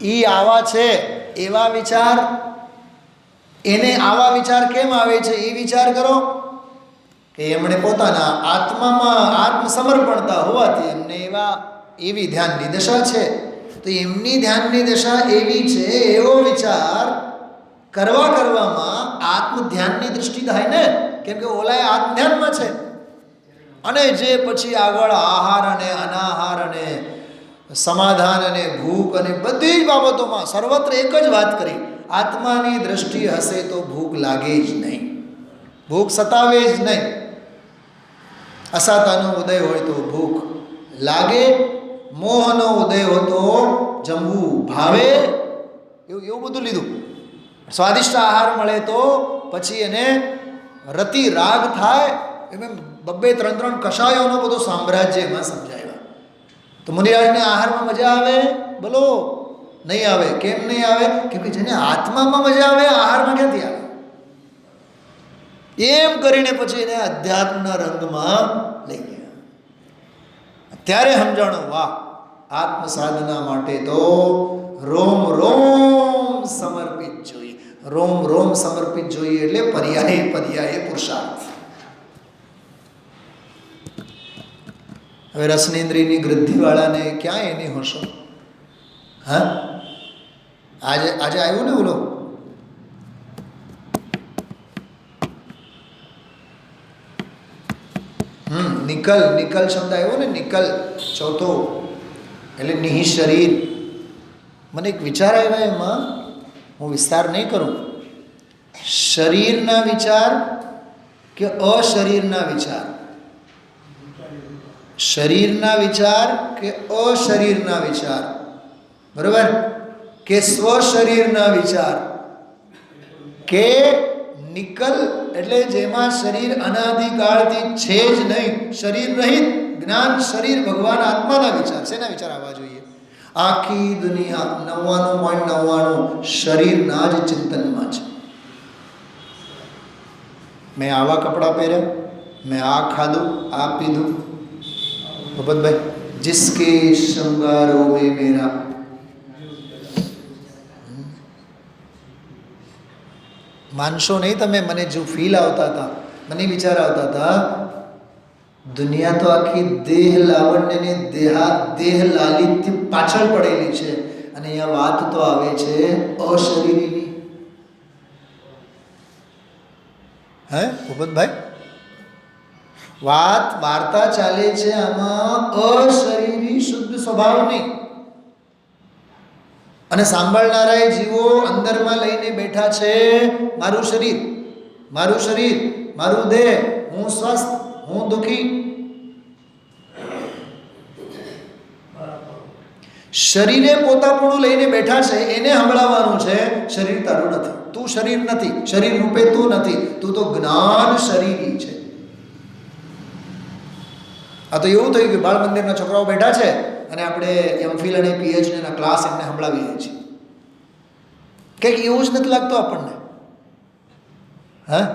ઈ આવા છે એવા વિચાર એને આવા વિચાર કેમ આવે છે એ વિચાર કરો કે એમણે પોતાના આત્મામાં આત્મસમર્પણતા હોવાથી એમને એવી ધ્યાનની દશા છે. તો એમની ધ્યાનની દશા એવી છે, એવો વિચાર કરવામાં આત્મ ધ્યાનની દૃષ્ટિ થાય ને, કેમ કે ઓલા આત્મ ધ્યાનમાં છે. અને જે પછી આગળ આહાર અને અનાહાર અને સમાધાન અને ભૂખ અને બધી જ બાબતોમાં સર્વત્ર એક જ વાત કરી, આત્માની દૃષ્ટિ હશે તો ભૂખ લાગે જ નહીં, ભૂખ સતાવે જ નહીં. અસાતાનો ઉદય હોય તો ભૂખ લાગે, મોહનો ઉદય હોય તો જમવું ભાવે, એવું બધું લીધું. સ્વાદિષ્ટ આહાર મળે તો પછી એને રતિ રાગ થાય, એમ 2-3 કષાયોનો બધો સામ્રાજ્ય એમાં સમજાવ્યા. તો મુનિરાજને આહારમાં મજા આવે? બોલો, નહીં આવે. કેમ નહીં આવે? કેમ કે જેને આત્મામાં મજા આવે આહારમાં ક્યાંથી આવે? એમ કરીને પછી એને અધ્યાત્મના રંગમાં લઈ ગયા. ત્યારે સમજાણો, વાહ, આત્મ સાધના માટે તો રોમ રોમ સમર્પિત જોઈએ. રોમ રોમ સમર્પિત જોઈએ એટલે પર્યાય પુરુષાર્થ. હવે રસનેન્દ્રિયની ગૃદ્ધિવાળાને ક્યાં એની હોશો? હા, આજે આવ્યું ને બોલો, નિકલ શબ્દ આવ્યો ને, નિકલ ચોથો એટલે નિહિ શરીર. મને એક વિચાર આવ્યા, એમાં હું વિસ્તાર નહીં કરું. શરીરના વિચાર કે અશરીરના વિચાર? શરીરના વિચાર કે અશરીરના વિચાર? બરોબર? કે સ્વશરીરના વિચાર કે નિકલ એટલે જેમાં શરીર અનાદિકાળથી છે જ નહીં, શરીર રહિત જ્ઞાન શરીર ભગવાન આત્માના વિચાર. શેના વિચાર આવવા જોઈએ? આખી દુનિયા 99.99 શરીરના જ ચિંતનમાં છે. મેં આવા કપડાં પહેર્યા, મેં આ ખાધું, આ પીધું. ભગતભાઈ, જિસકે શૃંગારો મેં મેરા, માનશો નહીં તમે, મને જો ફીલ આવતા હતા, મને વિચાર આવતા હતા, દુનિયા તો આખી દેહ લાવણ્ય ને દેહ લાલિત્ય પાછળ પડેલી છે, અને અહીંયા વાત તો આવે છે અશરીરીની. હે ભૂપતભાઈ, વાર્તા ચાલે છે આમાં અશરીરી શુદ્ધ સ્વભાવની. અને સાંભળનારા જીવો અંદરમાં લઈને બેઠા છે મારું શરીર, મારું દેહ, હું સ્વસ્થ, હું દુઃખી. શરીરે પોતાપણું લઈને બેઠા છે, એને સંભળાવવાનું છે શરીર તારું નથી, તું શરીર નથી, શરીર રૂપે તું નથી, તું તો જ્ઞાન શરીરી છે. આ તો એવું થયું કે બાળ મંદિરના છોકરાઓ બેઠા છે અને આપણે એમફિલ અને પીએચડીના ક્લાસ એમને સંભળાવીએ છીએ. કંઈક એવું જ નથી લાગતું આપણને? હા,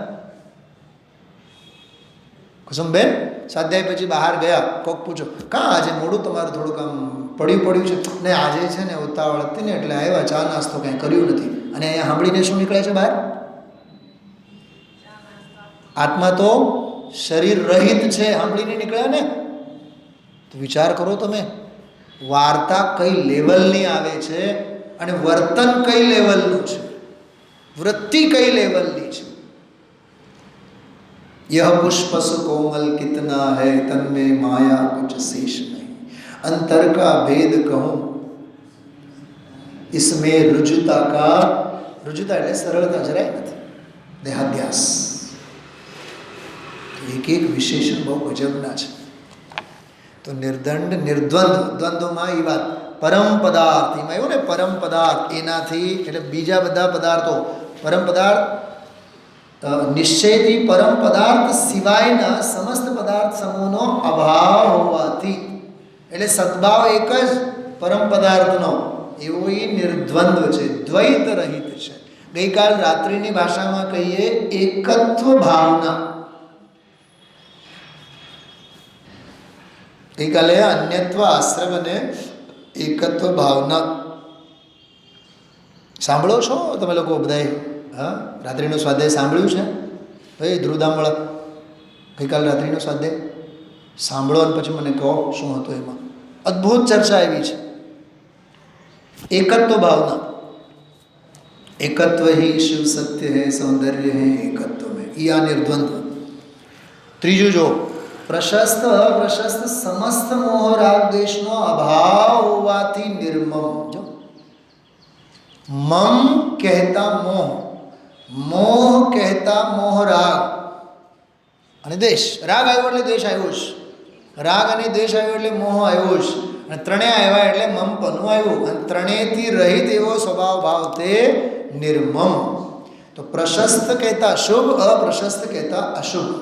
કુસુમબેન સ્વાધ્યાય પછી બહાર ગયા, કોક પૂછો કાં આજે મોડું તમારું થોડુંક આમ પડ્યું છે ને? આજે છે ને ઉતાવળ હતી ને એટલે આવ્યા, ચા નાસ્તો કંઈ કર્યું નથી. અને અહીંયા સાંભળીને શું નીકળે છે બહાર? આત્મા તો શરીર રહિત છે, સાંભળીને નીકળ્યા ને. તો વિચાર કરો તમે, વાર્તા કઈ લેવલની આવે છે અને વર્તન કઈ લેવલનું છે, વૃત્તિ કઈ લેવલની છે. यह पुष्प कोमल कितना है तन में माया कुछ शेष नहीं, अंतर का भेद कहूं इसमें रुजुता એટલે સરળતા જરાય નથી, દેહાધ્યાસ. એક વિશેષણ બહુ ગજબના છે. તો નિર્દંડ નિર્દ્વંદ, દ્વંદ્વમાં એ વાત પરમ પદાર્થ, એમાં એવું ને પરમ પદાર્થ, એનાથી એટલે બીજા બધા પદાર્થો, પરમ પદાર્થ નિશ્ચયથી પરમ પદાર્થ સિવાયના સમસ્ત પદાર્થ સમૂહનો અભાવ હોવાથી, એટલે સદભાવ એક જ પરમ પદાર્થનો, એવો એ નિર્દ્વંદ્વ છે, દ્વૈત રહિત છે. ગઈકાલ રાત્રિની ભાષામાં કહીએ એકત્વ ભાવના. ગઈકાલે અન્યત્વ આશ્રમ અને એકત્વ ભાવના સાંભળો છો તમે લોકો બધાએ? હા, રાત્રિનો સ્વાધ્યાય સાંભળ્યું છે? ભાઈ ધ્રુવદામવાળા, ગઈકાલ રાત્રિનો સ્વાધ્યાય સાંભળો અને પછી મને કહો શું હતું એમાં. અદ્ભુત ચર્ચા એવી છે. એકત્વ ભાવના, એકત્વ ही शिव सत्य है, सौंदर्य है एकत्व में, ઈ આ નિર્દ્વંદ્વ. ત્રીજું જો, પ્રશસ્ત અપ્રશસ્ત સમસ્ત મોહ રાગ દ્વેષનો અભાવ હોવાથી નિર્મમ. જો મમ કહેતા મોહ, મોહ કહેતા મોહ રાગ અને દ્વેષ. રાગ આવ્યો એટલે દ્વેષ આવ્યો છે, રાગ અને દ્વેષ આવ્યો એટલે મોહ આવ્યો છે, અને ત્રણેય આવ્યા એટલે મમપનું આવ્યું, અને ત્રણેયથી રહિત એવો સ્વભાવ ભાવ તે નિર્મમ. તો પ્રશસ્ત કહેતા શુભ, અપ્રશસ્ત કહેતા અશુભ.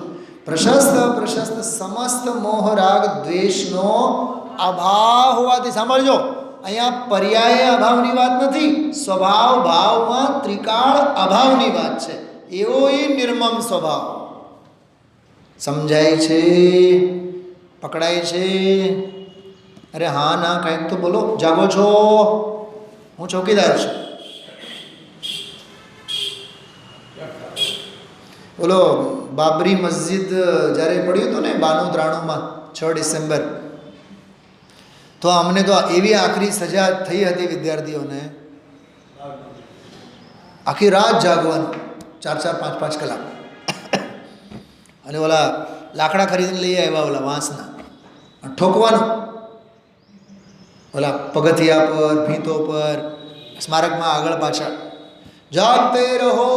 પ્રશસ્ત અપ્રશસ્ત સમસ્ત મોહ રાગ દ્વેષનો અભાવ હોવાથી, સાંભળજો, અહીંયા પર્યાય અભાવની વાત નથી, સ્વભાવ ભાવમાં ત્રિકાળ અભાવની વાત છે. એવો એ નિર્મમ સ્વભાવ. સમજાય છે? પકડાય છે? અરે હા ના કંઈક તો બોલો. જાગો છો? હું ચોકીદાર છું. બોલો, બાબરી મસ્જિદ જ્યારે પડ્યું હતું ને 92-93માં 6 ડિસેમ્બર, તો અમને તો એવી આખરી સજા થઈ હતી વિદ્યાર્થીઓને, આખી રાત જાગવાનું, 4-4, 5-5 કલાક. અને ઓલા લાકડા ખરીદીને લઈ આવ્યા, ઓલા વાંસના, ઠોકવાનું ઓલા પગથિયા પર, ભીંતો પર, સ્મારકમાં આગળ પાછળ. જાગતે રહો.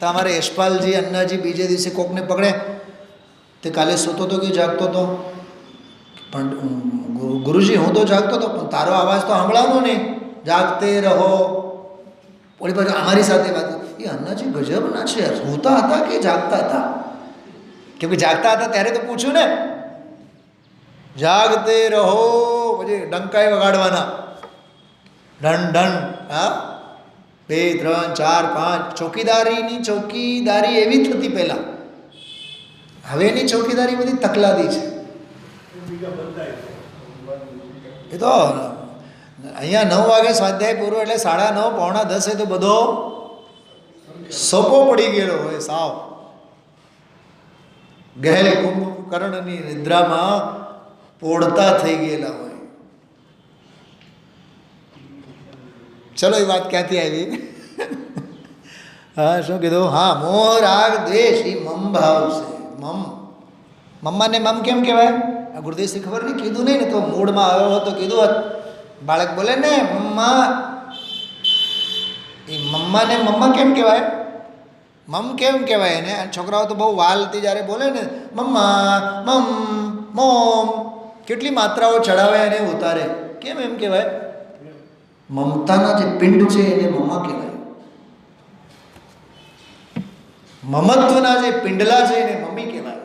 તમારે યશપાલજી, અન્નાજી બીજે દિવસે કોકને પકડે, તે કાલે સૂતો હતો કે જાગતો હતો? પણ ગુરુજી હું તો જાગતો હતો, પણ તારો અવાજ તો સાંભળવાનો નહીં. જાગતે રહો. ઓલી પાછું અમારી સાથે વાત, એ અન્નાજી ગજબના છે, સૂતા હતા કે જાગતા હતા? કેમ કે જાગતા હતા ત્યારે તો પૂછ્યું ને. જાગતે રહો, પછી ડંકાઈ વગાડવાના, ઢણ ઢણ. હા, 2, 3, 4, 5. ચોકીદારી એવી થતી પહેલાં. હવે એની ચોકીદારી બધી તકલાદી છે. એ તો અહીંયા 9 વાગે સ્વાધ્યાય પૂરો એટલે 9:30, 9:45 તો બધો સોપો પડી ગયેલો હોય, સાવ ગહેલ કુંભકર્ણની નિદ્રામાં પોડતા થઈ ગયેલા હોય. ચલો, એ વાત ક્યાંથી આવી? હા, શું કીધું? હા, મોહ રાગ દ્વેષ એ મમ ભાવ છે. મમ. મમ્માને મમ કેમ કહેવાય? આ ગુરુદેવશ્રી ખબર નહીં, કીધું નહીં ને તો મૂડમાં આવ્યો હોત તો કીધું હોત. બાળક બોલે ને મમ્મા, એ મમ્માને મમ્મા કેમ કહેવાય? મમ કેમ કહેવાય એને? છોકરાઓ તો બહુ વાલથી જ્યારે બોલે ને મમ્મા, મમ, મોમ, કેટલી માત્રાઓ ચડાવે અને ઉતારે. કેમ એમ કહેવાય? મમતાના જે પિંડ છે એને મમ્મા કહેવાય. મમત્વના જે પિંડલા છે એને મમ્મી કહેવાય.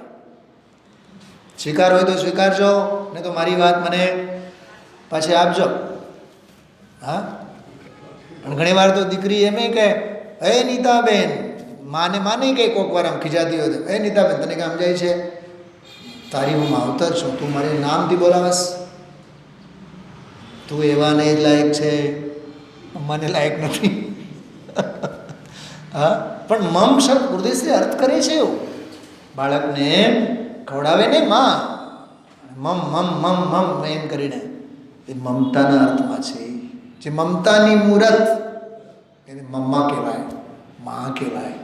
સ્વીકાર હોય તો સ્વીકારજો, ને તો મારી વાત મને પાછી આપજો. હા, પણ ઘણી વાર તો દીકરી એમ કહે, હે નીતાબેન, માને કહે કોક વાર આમ ખીજાતી હોય તો, હે નીતાબેન તને કામ જાય છે? તારી હું માવતર છું, તું મારે નામથી બોલાવસ? તું એવાને જ લાયક છે, મને લાયક નથી. હા, પણ મમ શબ્દ ગુરુદેવશ્રી અર્થ કરે છે એવું. બાળકને ખવડાવે ને માં, મમ મમ મમ મમ એમ કરીને, એ મમતાના અર્થમાં છે. જે મમતાની મૂરત એને મમ્મા કહેવાય, માં કહેવાય.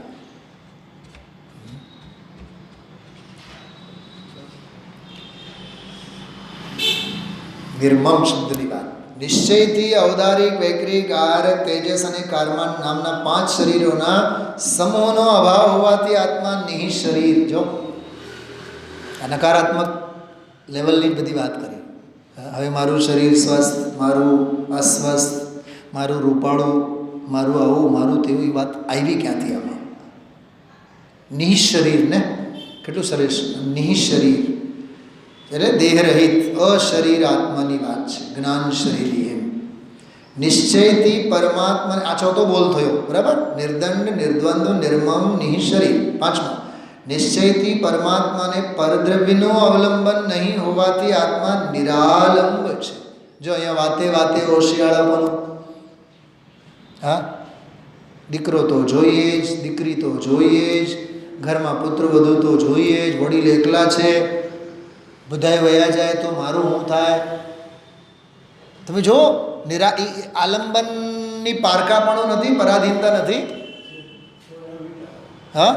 નિર્મમ શબ્દની વાત. નિશ્ચયથી ઔદારિક, વૈક્રિક, આહારક, તેજસ અને કારમાન નામના 5 શરીરોના સમૂહનો અભાવ હોવાથી આત્મા નિઃશરીર. જો આ નકારાત્મક લેવલની બધી વાત કરી. હવે મારું શરીર સ્વસ્થ, મારું અસ્વસ્થ, મારું રૂપાળું, મારું આવું, મારું તેવું, એ વાત આવી ક્યાંથી આમાં? નિઃશરીર ને, કેટલું સરસ. નિઃશરીર એટલે દેહરહિત, અશરીર આત્માની વાત છે. જ્ઞાન શરીરી એમ. નિશ્ચયથી પરમાત્મા, આ ચોથો બોલ થયો, બરાબર? નિર્દંડ, નિર્દ્વંદ, નિર્મમ, નિઃશરીર. 5મો, નિશ્ચયથી પરમાત્માને પરદ્રવ્યનું અવલંબન નહીં હોવાથી આત્મા નિરાલંબ છે. જો અહીંયા વાતે વાતે હોશિયાળાપણું. હા, દીકરો તો જોઈએ જ, દીકરી તો જોઈએ જ, ઘરમાં પુત્ર વધુ તો જોઈએ જ, વડીલ એકલા છે, બધાય વયા જાય તો મારું શું થાય? તમે જો આલંબનની પારકાપણું નથી, પરાધીનતા નથી. હા,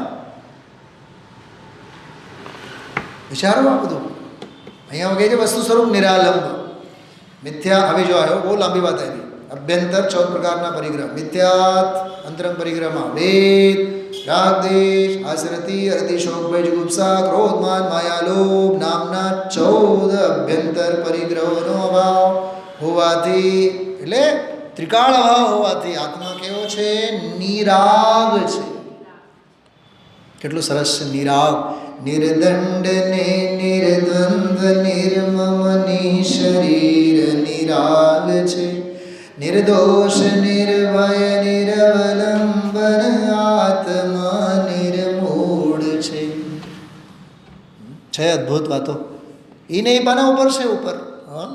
વિચારો આ બધું. અહીંયા કહે છે વસ્તુ સ્વરૂપ નિરાલંબ મિથ્યા. હવે જો આવ્યો, બહુ લાંબી વાત આવી. અભ્યંતર 14 પ્રકારના પરિગ્રહ. મિથ્યાત અંતરંગ પરિગ્રહમાં વેદ, રાગ, દેશ, આસરતિ, અરતિ, શોક, ભય, જુગુપ્સા, ક્રોધ, માન, માયા, લોભ નામના 14 અભ્યંતર પરિગ્રહોનો અભાવ હોવાથી, એટલે ત્રિકાળ અભાવ હોવાથી આત્મા કેવો છે? નિરાગ છે. કેટલું સરસ છે નિરાગ. નિર્દંડ ને નિર્દ્વંદ્વ નિર્મમ નિશરીર નિરાગ છે. નિર્દોષ નિર્ભય નિરવલંબન આત્મા નિર્મૂળ છે. અદ્ભુત વાતો. એ નહીં પાના ઉપર છે ઉપર. હા,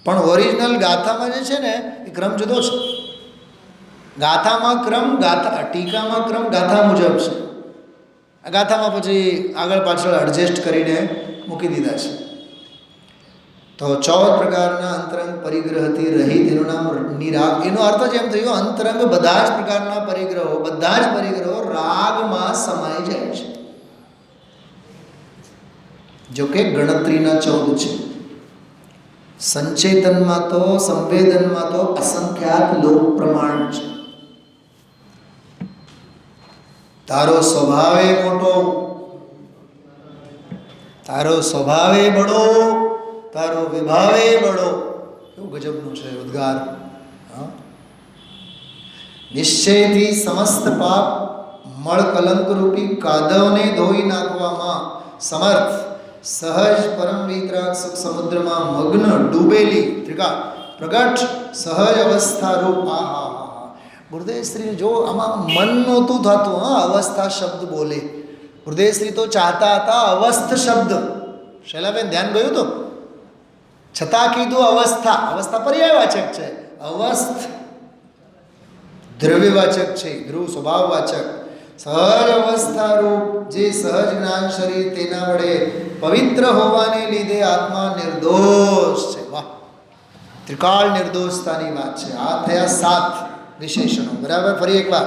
પણ ઓરિજિનલ ગાથામાં જે છે ને એ ક્રમ જુદો છે. ગાથામાં ક્રમ, ગાથા ટીકામાં ક્રમ ગાથા મુજબ છે. આ ગાથામાં પછી આગળ પાછળ એડજસ્ટ કરીને મૂકી દીધા છે. તો 14 પ્રકારના અંતરંગ પરિગ્રહથી રહિત એનું નામ નિરાગ. એનો અર્થ જ એમ થયો અંતરંગ બધા જ પ્રકારના પરિગ્રહો, બધા જ પરિગ્રહો રાગમાં સમાઈ જાય છે. જો કે ગણતરીના 14 છે. સંચેતનમાં તો, સંવેદનમાં તો અસંખ્યાત લોક પ્રમાણ છે. તારો સ્વભાવે મોટો, તારો સ્વભાવે બડો, તારો વિભાવે બડો. એવું ગજબનું છે ઉદ્ગાર. નિશ્ચયથી સમસ્ત પાપ મળ કલંક રૂપી કાદવને ધોઈ નાખવામાં સમર્થ સહજ પરમ વિતરાગ સુખ સમુદ્રમાં મગ્ન ડૂબેલી ત્રિકાળ પ્રગટ સહજ અવસ્થા રૂપ. ગુરુદેવ શ્રી જો આમાં મન નહોતું થતું. હા, અવસ્થા શબ્દ બોલે. ગુરુદેવ શ્રી તો ચાહતા હતા અવસ્થ શબ્દ. શૈલાબેન ધ્યાન ગયું તો છતાં કીધું અવસ્થા. અવસ્થા પર્યાયવાચક છે, અવસ્થ દ્રવ્યવાચક છે, ધ્રુવ સ્વભાવવાચક. સહજ અવસ્થા રૂપ જે સહજ જ્ઞાન શરીર તેના વડે પવિત્ર હોવાને લીધે આત્મા નિર્દોષ છે. વાહ, ત્રિકાળ નિર્દોષતાની વાત છે. આ થયા 7 વિશેષણો. બરાબર, ફરી એકવાર.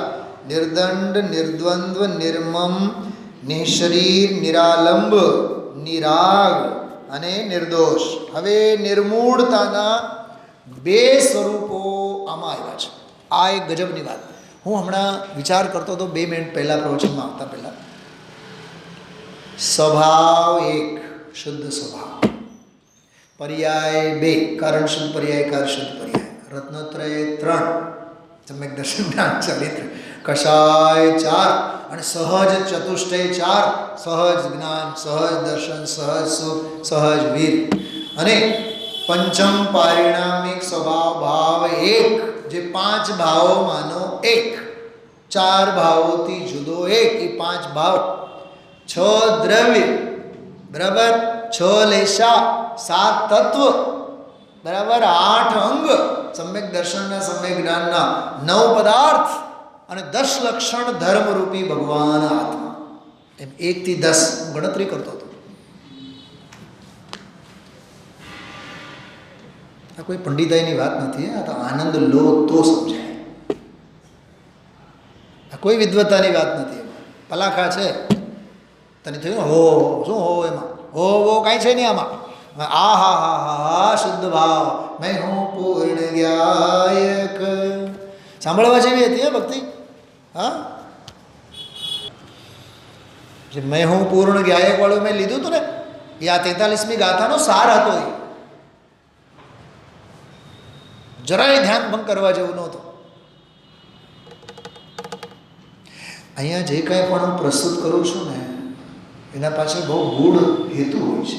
નિર્દંડ, નિર્દ્વંદ્વ, નિર્મમ, નિઃશરીર, નિરાલંબ, નિરાગ અને નિર્દોષ. હવે નિર્મૂળતાના 2 સ્વરૂપો આમાં આવ્યા છે. આ એક ગજબની વાત. હું હમણાં વિચાર કરતો હતો 2 મિનિટ પહેલાં પ્રવચનમાં આવતા પહેલાં. સ્વભાવ 1 શુદ્ધ સ્વભાવ, પર્યાય 2 કારણ શુદ્ધ પર્યાય, કાર શુદ્ધ પર્યાય, રત્નત્રય 3, સમ્યક દર્શન જ્ઞાન ચરિત્ર, કષાય 4 અને સહજ ચતુષ્ટય 4. સહજ જ્ઞાન, સહજ દર્શન, સહજ સુખ, સહજ વીર. અને પંચમ પારિણામિક સ્વભાવ ભાવ 1 જે 5 ભાવોમાંનો 1, 4 ભાવોથી જુદો 1. એ 5 ભાવ, 6 દ્રવ્ય, બરાબર, 6 લેશા, 7 તત્વ, બરાબર, 8 અંગ, સમ્યક દર્શનના, સમ્યક જ્ઞાનના 9 પદાર્થ અને 10 લક્ષણ ધર્મરૂપી ભગવાન આત્મા. એમ 1 થી 10 ગણતરી કરતો હતો. આ કોઈ પંડિતાઈની વાત નથી. આ તો આનંદ લો તો સમજાય. આ કોઈ વિદ્વતાની વાત નથી. પલાખા છે. તને થયું હો, શું હો એમાં? હો કાંઈ છે નહીં આમાં. આ હા હા હા હા શુદ્ધ ભાવ, મેં હું પૂર્ણ ગાયક. સાંભળવા જેવી હતી ભક્તિ. હા, જે મેં હું પૂર્ણ ગાયક વાળું મેં લીધું હતું ને, એ આ 43મી ગાથાનો સાર હતો. એ જરાય ધ્યાન ભંગ કરવા જેવું નહોતું. અહીંયા જે કાંઈ પણ હું પ્રસ્તુત કરું છું ને એના પાછળ બહુ ગૂઢ હેતુ હોય છે.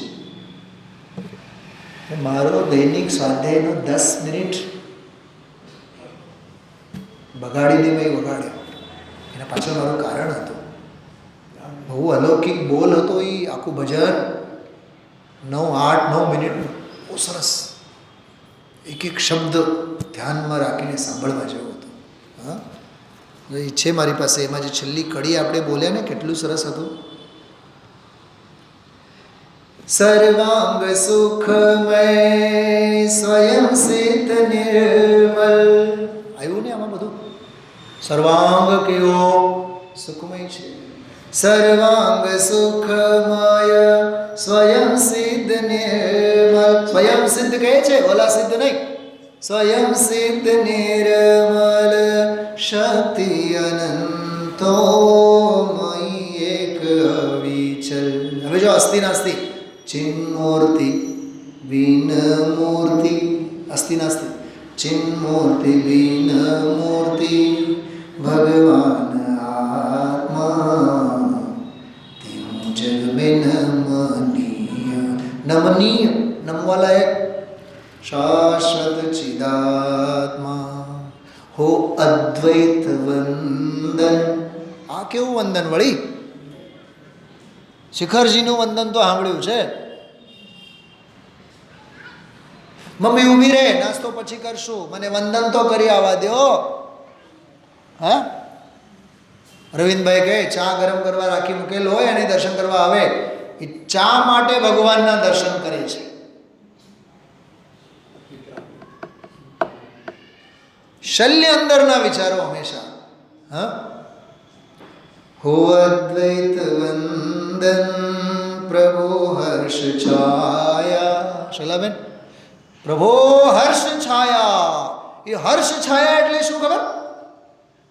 મારો દૈનિક સ્વાધ્યાયનો 10 મિનિટ બગાડીને મેં વગાડ્યો. એના પાછળ મારું કારણ હતું. બહુ અલૌકિક બોલ હતો. એ આખું ભજન 8-9 મિનિટનું બહુ સરસ. એક એક શબ્દ ધ્યાનમાં રાખીને સાંભળવા જેવું હતું. હા, એ છે મારી પાસે. એમાં જે છેલ્લી કડી આપણે બોલ્યા ને કેટલું સરસ હતું. સર્વાંગ સુખમય સ્વયં સિદ્ધ નિર્મલ. આવ્યું ને આમાં બધું. સર્વાંગ કેવો સુખમય છે. સર્વાંગ સુખમય સ્વયં સિદ્ધ નિર્મલ. સ્વયં સિદ્ધ કહે છે, ઓલા સિદ્ધ નહીં. સ્વયં સિદ્ધ નિર્મલ શક્તિ અનંતો મયી એક અવિચલ. હવે જો અસ્તિ નાસ્તિ ચિન્મૂર્તિ વિનમૂર્તિ. અસ્તિ નાસ્તિ ચિન્મૂર્તિ વિનમૂર્તિ ભગવાન આત્મા તેવું જગ મેં નમનીય. નમનીય નમવા લાયક શાશ્વત ચિદાત્મા હો અદ્વૈત વંદન. આ કેવું વંદન વળી? શિખરજીનું વંદન તો સાંભળ્યું છે. મમ્મી ઊભી રહે, નાસ્તો પછી કરશું, મને વંદન તો કરી આવવા દો. હા, રવિન્દભાઈ કહે ચા ગરમ કરવા રાખી મૂકેલ હોય અને દર્શન કરવા આવે. એ ચા માટે ભગવાનના દર્શન કરે છે. શલ્ય અંદરના વિચારો હંમેશા. હા, હો અદ્વૈત વંદન પ્રભો હર્ષ છાયા. શલાબેન, પ્રભો હર્ષ છાયા. એ હર્ષ છાયા એટલે શું ખબર?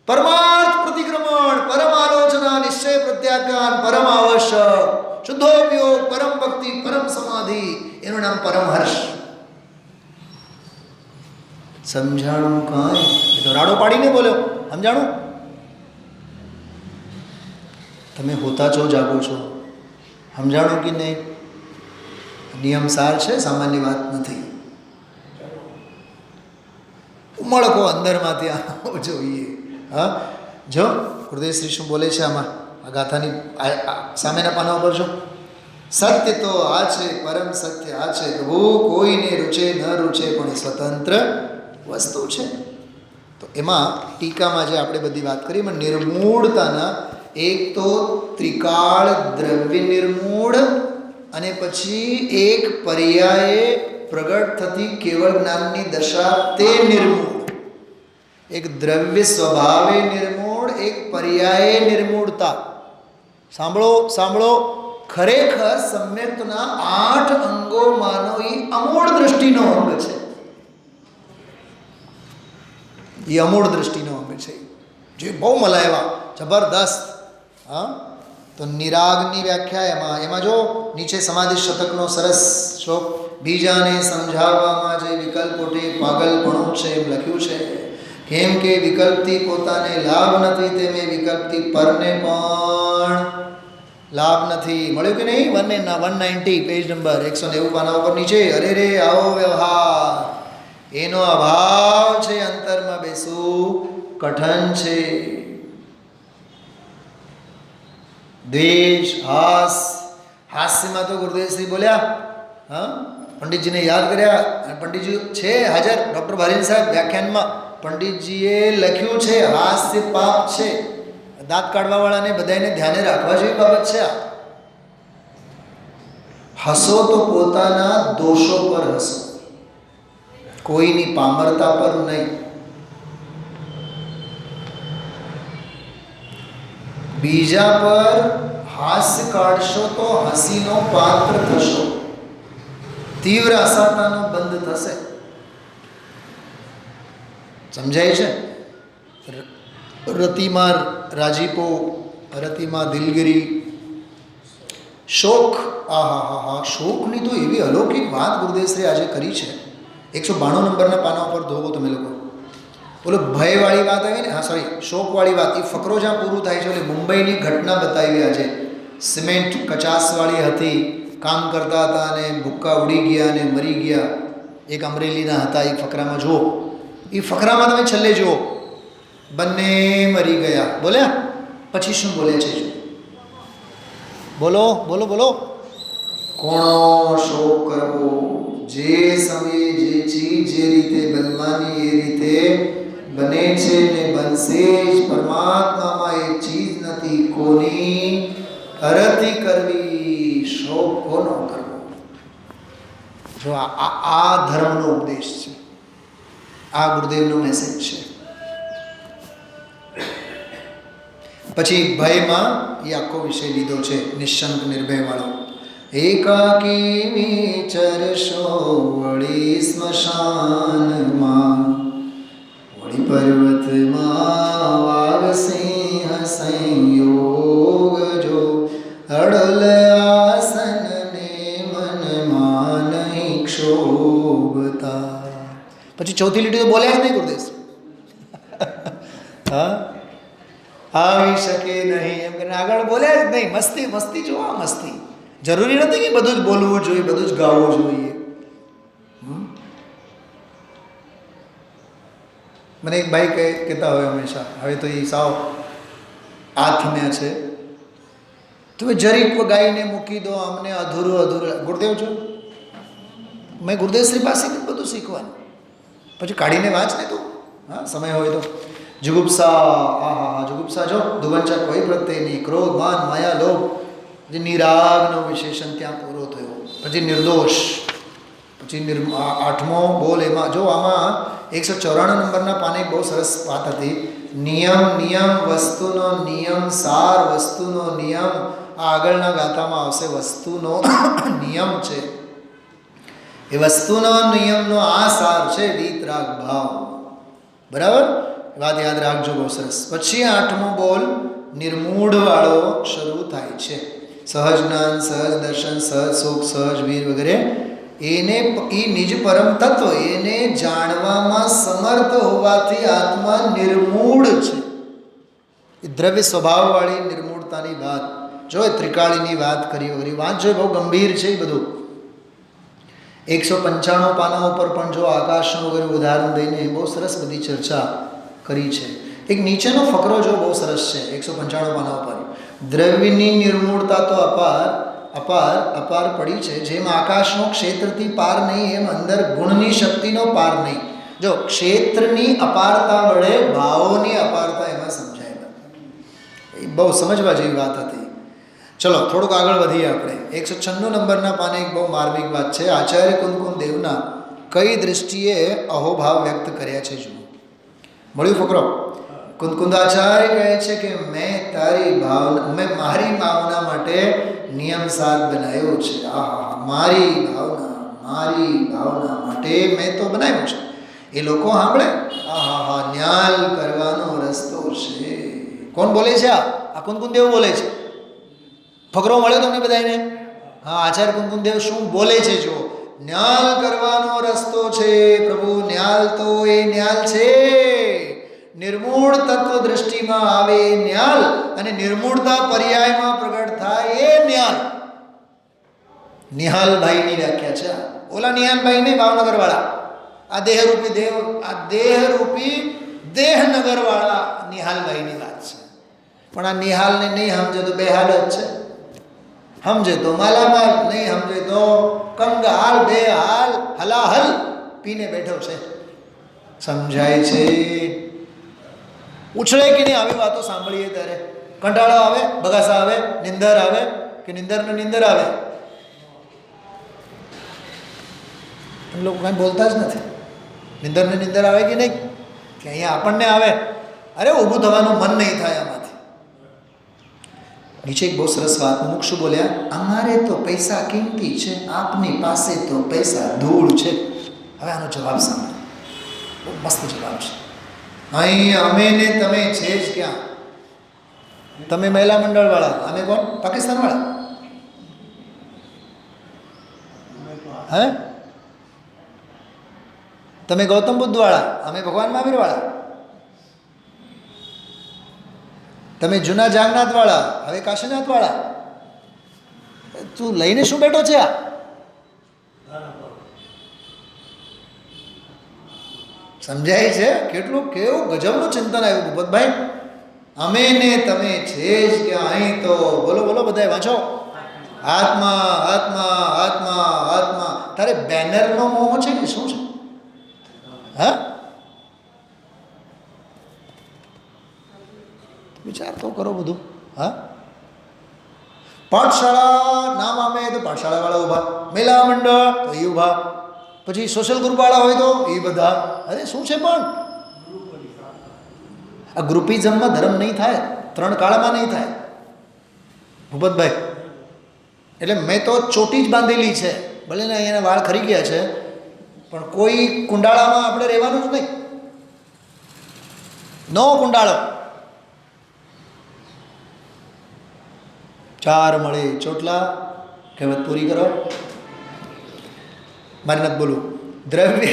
પરમાર્થ પ્રતિક્રમણ, પરમ આલોચના, નિશ્ચય પ્રત્યાખ્યાન, પરમ આવશ્યક, શુદ્ધોપયોગ, પરમ ભક્તિ, પરમ સમાધિ, એનું નામ પરમ હર્ષ. સમજાણું કાંઈ? એ તો રાડો પાડીને બોલ્યો. સમજાણું? તમે હોતા છો, જાગો છો. સમજાણું કે નહીં? નિયમ સાર છે, સામાન્ય વાત નથી. ઉમળકો અંદરમાંથી આવવો જોઈએ. હા, જો ગુરુદેવશ્રી શું બોલે છે આમાં, આ ગાથાની સામેના પાના ઉપર જો. સત્ય તો આ છે, પરમ સત્ય આ છે, પ્રભુ કોઈને રૂચે ન રૂચે પણ એ સ્વતંત્ર વસ્તુ છે. તો એમાં ટીકામાં જે આપણે બધી વાત કરી એમાં નિર્મૂળતાના એક તો ત્રિકાળ દ્રવ્ય નિર્મૂળ અને પછી એક પર્યાયે પ્રગટ થતી કેવળ જ્ઞાનની દશા તે નિર્મૂળ. એક દ્રવ્ય સ્વભાવે નિર્મૂળ, એક પર્યાયે નિર્મૂળતા. સાંભળો સાંભળો, ખરેખર સમ્યક્તના 8 અંગોમાંનો એ અમૂળ દૃષ્ટિનો અંગ છે. એ અમૂળ દૃષ્ટિનો અંગ છે જે બહુ મલાયવા જબરદસ્ત. હા, તો નિરાગની વ્યાખ્યા એમાં જો નીચે સમાધિ શતકનો સરસ શ્લોક, બીજાને સમજાવવામાં જે વિકલ્પોટે પાગલપણું છે એમ લખ્યું છે. કેમ કે વિકલ્પથી પોતાને લાભ નથી તેમે વિકલ્પથી પરને પણ લાભ નથી. મળ્યું કે નહીં? 190 પેજ નંબર 190 પાના ઉપર નીચે. અરે રે આવો વ્યવહાર, એનો અભાવ છે, અંતરમાં બેસવું કઠન છે. દ્વેષ, હાસ્યમાં તો ગુરુદેવશ્રી બોલ્યા. હા, પંડિતજીને યાદ કર્યા. અને પંડિતજી છે હાજર, ડૉક્ટર ભારીન સાહેબ વ્યાખ્યાનમાં પંડિતજીએ લખ્યું છે હાસ્ય પાપ છે. દાંત કાઢવાવાળાને બધાને ધ્યાને રાખવા જેવી બાબત છે. હસો તો પોતાના દોષો પર હસો, કોઈની પામરતા પર નહીં. બીજા પર હાસ્ય કાઢશો તો હસીનો પાત્ર થશો, તીવ્ર અસરતાનો બંધ થશે. સમજાય છે? રતિમાં રાજીપો, રતિમાં દિલગીરી, શોક. આહા, શોકની તો એવી અલૌકિક વાત ગુરુદેવશ્રી આજે કરી છે. 192 નંબરના પાના ઉપર જોવો તમે લોકો. બોલો ભયવાળી વાત આવી ને, હા સોરી, શોકવાળી વાત. એ ફકરો જ્યાં પૂરું થાય છે એટલે મુંબઈની ઘટના બતાવી આજે. સિમેન્ટ કચાસવાળી હતી, કામ કરતા હતા અને ભૂક્કા ઉડી ગયા અને મરી ગયા. એક અમરેલીના હતા. એ ફકરામાં જુઓ. એ ફકરામાં તમે છેલ્લે જુઓ, બંને મરી ગયા. બોલ્યા પછી શું બોલે છે? બોલો બોલો બોલો. કોણો શોક કરવો? જે સમયે જે ચીજ જે રીતે બનવાની એ રીતે બને છે ને બનશે જ. પરમાત્મામાં એ ચીજ નથી. કોની અરતી કરવી, શોક કોનો કરવો. જો આ ધર્મનો ઉપદેશ છે, આ ગુરુદેવનો મેસેજ છે. પછી ભયમાં એ આખો વિષય લીધો છે, નિશંક નિર્ભય વાળો. એકાકી વિચરશો વળી સ્મશાનમાં, વળી પર્વતમાં વાગસિંહ સંયોગ જો, અડલ આસન ને મનમાં નહીં ક્ષોભતા. પછી ચોથી લીટી તો બોલ્યા જ નહીં ગુરુદેવ. હા, આવી શકે નહીં એમ કરીને આગળ બોલ્યા જ નહીં. મસ્તી મસ્તી જોવા, મસ્તી. જરૂરી નથી કે બધું જ બોલવું જોઈએ, બધું જ ગાવું જોઈએ. મને એક ભાઈ કહેતા હોય હંમેશા, હવે તો એ સાવ આથમ્યા છે, તમે જરીક ગાઈને મૂકી દો, અમને અધૂરું અધૂરું. ગુરુદેવ છો, મેં ગુરુદેવશ્રી પાસેથી બધું શીખવાનું. પછી કાઢીને વાંચ ને તું, હા સમય હોય તો. જુગુપ્સા, હા જુગુપ્સા જો દુવંચક કોઈ પ્રત્યેની, ક્રોધ માન માયા લોભ, જે નિરાગનો વિશેષણ ત્યાં પૂરો થયો. પછી નિર્દોષ, પછી આઠમો બોલ. એમાં જો આમાં 194 નંબરના પાને બહુ સરસ વાત હતી. નિયમ વસ્તુનો નિયમ, સાર વસ્તુનો નિયમ. આ આગળના ગાથામાં આવશે. વસ્તુનો નિયમ છે, એ વસ્તુનો નિયમનો આ સાર છે વીતરાગ ભાવ. બરાબર, વાત યાદ રાખજો, બહુ સરસ. પછી આઠમો બોલ નિર્મૂઢ વાળો શરૂ થાય છે. સહજ જ્ઞાન, સહજ દર્શન, સહજ સુખ, સહજ વીર વગેરે. એને એ નિજ પરમ તત્વ એને જાણવામાં સમર્થ હોવાથી આત્મા નિર્મૂળ છે. એ દ્રવ્ય સ્વભાવવાળી નિર્મૂળતાની વાત જો, એ ત્રિકાળીની વાત કરી વગેરે વાત જો, બહુ ગંભીર છે એ બધું. 195 પાના ઉપર પણ જો આકાશનું વગેરે ઉદાહરણ દઈને બહુ સરસ બધી ચર્ચા કરી છે. એક નીચેનો ફકરો જો બહુ સરસ છે 195 પાના ઉપર. દ્રવ્યની નિર્મૂળતા તો અપાર પડી છે. જેમ આકાશનો ક્ષેત્રથી પાર નહીં, એમ અંદર ગુણની શક્તિનો પાર નહીં. જો ક્ષેત્રની અપારતા વડે ભાવોની અપારતા એમાં સમજાય. એ બહુ સમજવા જેવી વાત હતી. ચલો થોડુંક આગળ વધીએ આપણે. 196 નંબરના પાને એક બહુ માર્મિક વાત છે. આચાર્ય કુંદકુંદ દેવના કઈ દૃષ્ટિએ અહોભાવ વ્યક્ત કર્યા છે જુઓ. મળ્યું ફકરો? કુંદકુંદાચાર્ય કહે છે કે મેં મારી ભાવના માટે નિયમ સાર બનાવ્યો છે. મારી ભાવના માટે મેં તો બનાવ્યું છે. એ લોકો સાંભળે, ન્યાલ કરવાનો રસ્તો છે. કોણ બોલે છે? આ કુંદકુંદ દેવ બોલે છે. ફકરો મળ્યો તમને બધાને? હા, આચાર્ય કુંદકુંદ દેવ શું બોલે છે જો. ન્યાલ કરવાનો રસ્તો છે પ્રભુ. ન્યાલ તો એ ન્યાલ છે, નિર્મૂળ તત્વ દ્રષ્ટિમાં આવે એ ન્યાલ, અને નિર્મૂળતા પર્યાયમાં પ્રગટ થાય એ ન્યાલ. નિહાલભાઈની વ્યાખ્યા છે. ઓલા નિહાલભાઈ નહીં, ભાવનગર વાળા. આ દેહરૂપી દેહનગર વાળા નિહાલભાઈની વાત છે. પણ આ નિહાલને નહીં સમજે તો બેહાલ જ છે. સમજે તો માલામાલ, નહીં સમજે તો કંગાલ, બેહાલ, હલાહલ પીને બેઠો છે. સમજાય છે? ઉછળે કે નહીં આવી વાતો સાંભળીએ ત્યારે? કંટાળો આવે, બગાસા આવે, નિંદર આવે કે નિંદર આવે? એ લોકો કાંઈ બોલતા જ નથી. નિંદર આવે કે નહીં? કે અહીંયા આપણને આવે. અરે ઊભું થવાનું મન નહીં થાય આમાંથી. નીચે એક બહુ સરસ વાત મુમુક્ષુ બોલ્યા, અમારે તો પૈસા કિંમતી છે, આપની પાસે તો પૈસા ધૂળ છે. હવે આનો જવાબ સાંભળો, બહુ મસ્ત જવાબ છે. અહીં અમે ને તમે છે જ ક્યાં? તમે મહિલા મંડળ વાળા, અમે કોણ? પાકિસ્તાન વાળા? હે? તમે ગૌતમ બુદ્ધ વાળા, અમે ભગવાન મહાવીર વાળા. તમે જૂના જાગનાથ વાળા, હવે કાશીનાથ વાળા. તું લઈને શું બેઠો છે? આ સમજાય છે? કેવું ગજબનું ચિંતન આવ્યું ભૂપતભાઈ. અમે ને તમે છે જ કે અહીં તો બોલો બધાય વાંચો. આત્મા. તારે બેનરનો મોહ છે કે શું છે? હા, વિચાર તો કરો બધું. હા, પાઠશાળા નામ આમે તો પાઠશાળાવાળા ઊભા, મહિલા મંડળ તો એ ઊભા, પછી સોશિયલ ગ્રુપવાળા હોય તો એ બધા. અરે શું છે પણ આ ગ્રુપિઝમમાં ધર્મ નહીં થાય, 3 કાળમાં નહીં થાય ભૂપતભાઈ. એટલે મેં તો ચોટી જ બાંધેલી છે, ભલે ને અહીંયાના વાળ ખરી ગયા છે, પણ કોઈ કુંડાળામાં આપણે રહેવાનું જ નહીં. નો કુંડાળો. 4 મળે ચોટલા. કહેવત પૂરી કરો. મારે નથી બોલું. દ્રવ્ય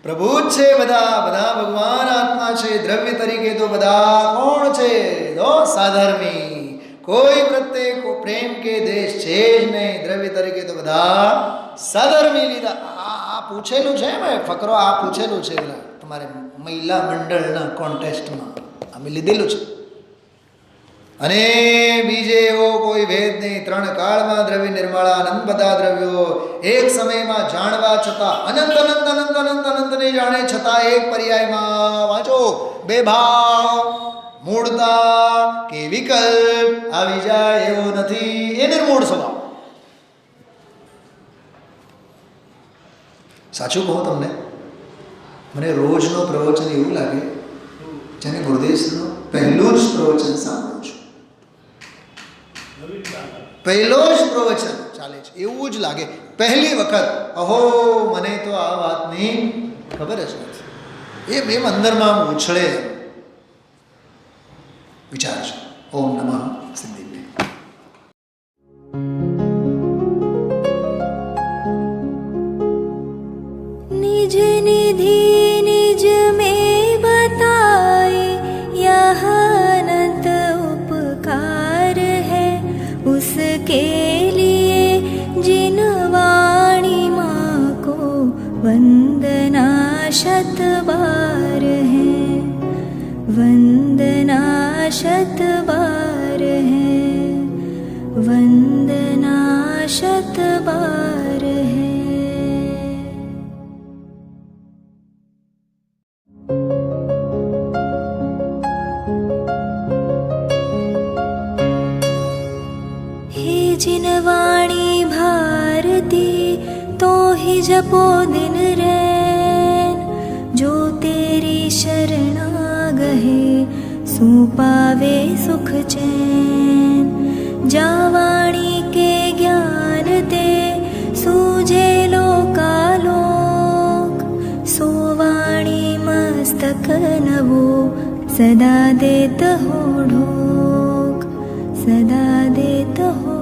પ્રભુ જ છે, બધા બધા ભગવાન આત્મા છે. દ્રવ્ય તરીકે તો બધા કોણ છે? સાધર્મી. કોઈ પ્રત્યે પ્રેમ કે દેશ છે જ નહીં. દ્રવ્ય તરીકે તો બધા સાધર્મી લીધા. આ પૂછેલું છે મેં ફકરો, આ પૂછેલું છે તમારે મહિલા મંડળના કોન્ટેસ્ટમાં અમે લીધેલું છે. અને બીજે એવો કોઈ ભેદ નહીં. 3 કાળમાં દ્રવ્ય નિર્માળા અનંત બધા દ્રવ્યો એક સમયમાં જાણવા છતાં અનંત અનંત અનંત અનંત અનંતને જાણે છતાં એક પર્યાયમાં વાંચો 2 ભાવ મૂળતા કે વિકલ્પ આવી જાય એવો નથી. એ નિર્મૂળ સ્વભાવ. સાચું કહું તમને, મને રોજનો પ્રવચન એવું લાગે જેને ગુરુદેવનો પહેલું જ પ્રવચન સાંભળું છું. પહેલો જ પ્રવચન ચાલે છે એવું જ લાગે. પહેલી વખત અહો મને તો આ વાતની ખબર જ નથી. એમ અંદરમાં ઉછળે. વિચારજો. ઓમ નમઃ સિદ્ધિ. निज निधि निज में बताए यह अनंत उपकार है उसके लिए जिन वाणी माँ को वंदना शत बार है, वंदना शत बार है, वंदना शत बार है. जिन वाणी भारती तो ही जपो दिन रैन, जो तेरी शरणा गहे सो पावे सुख चैन. जा वाणी के ज्ञान ते सूझे लोकालोक, सो वाणी मस्तक नवो सदा देत हो ढोक, सदा देत हो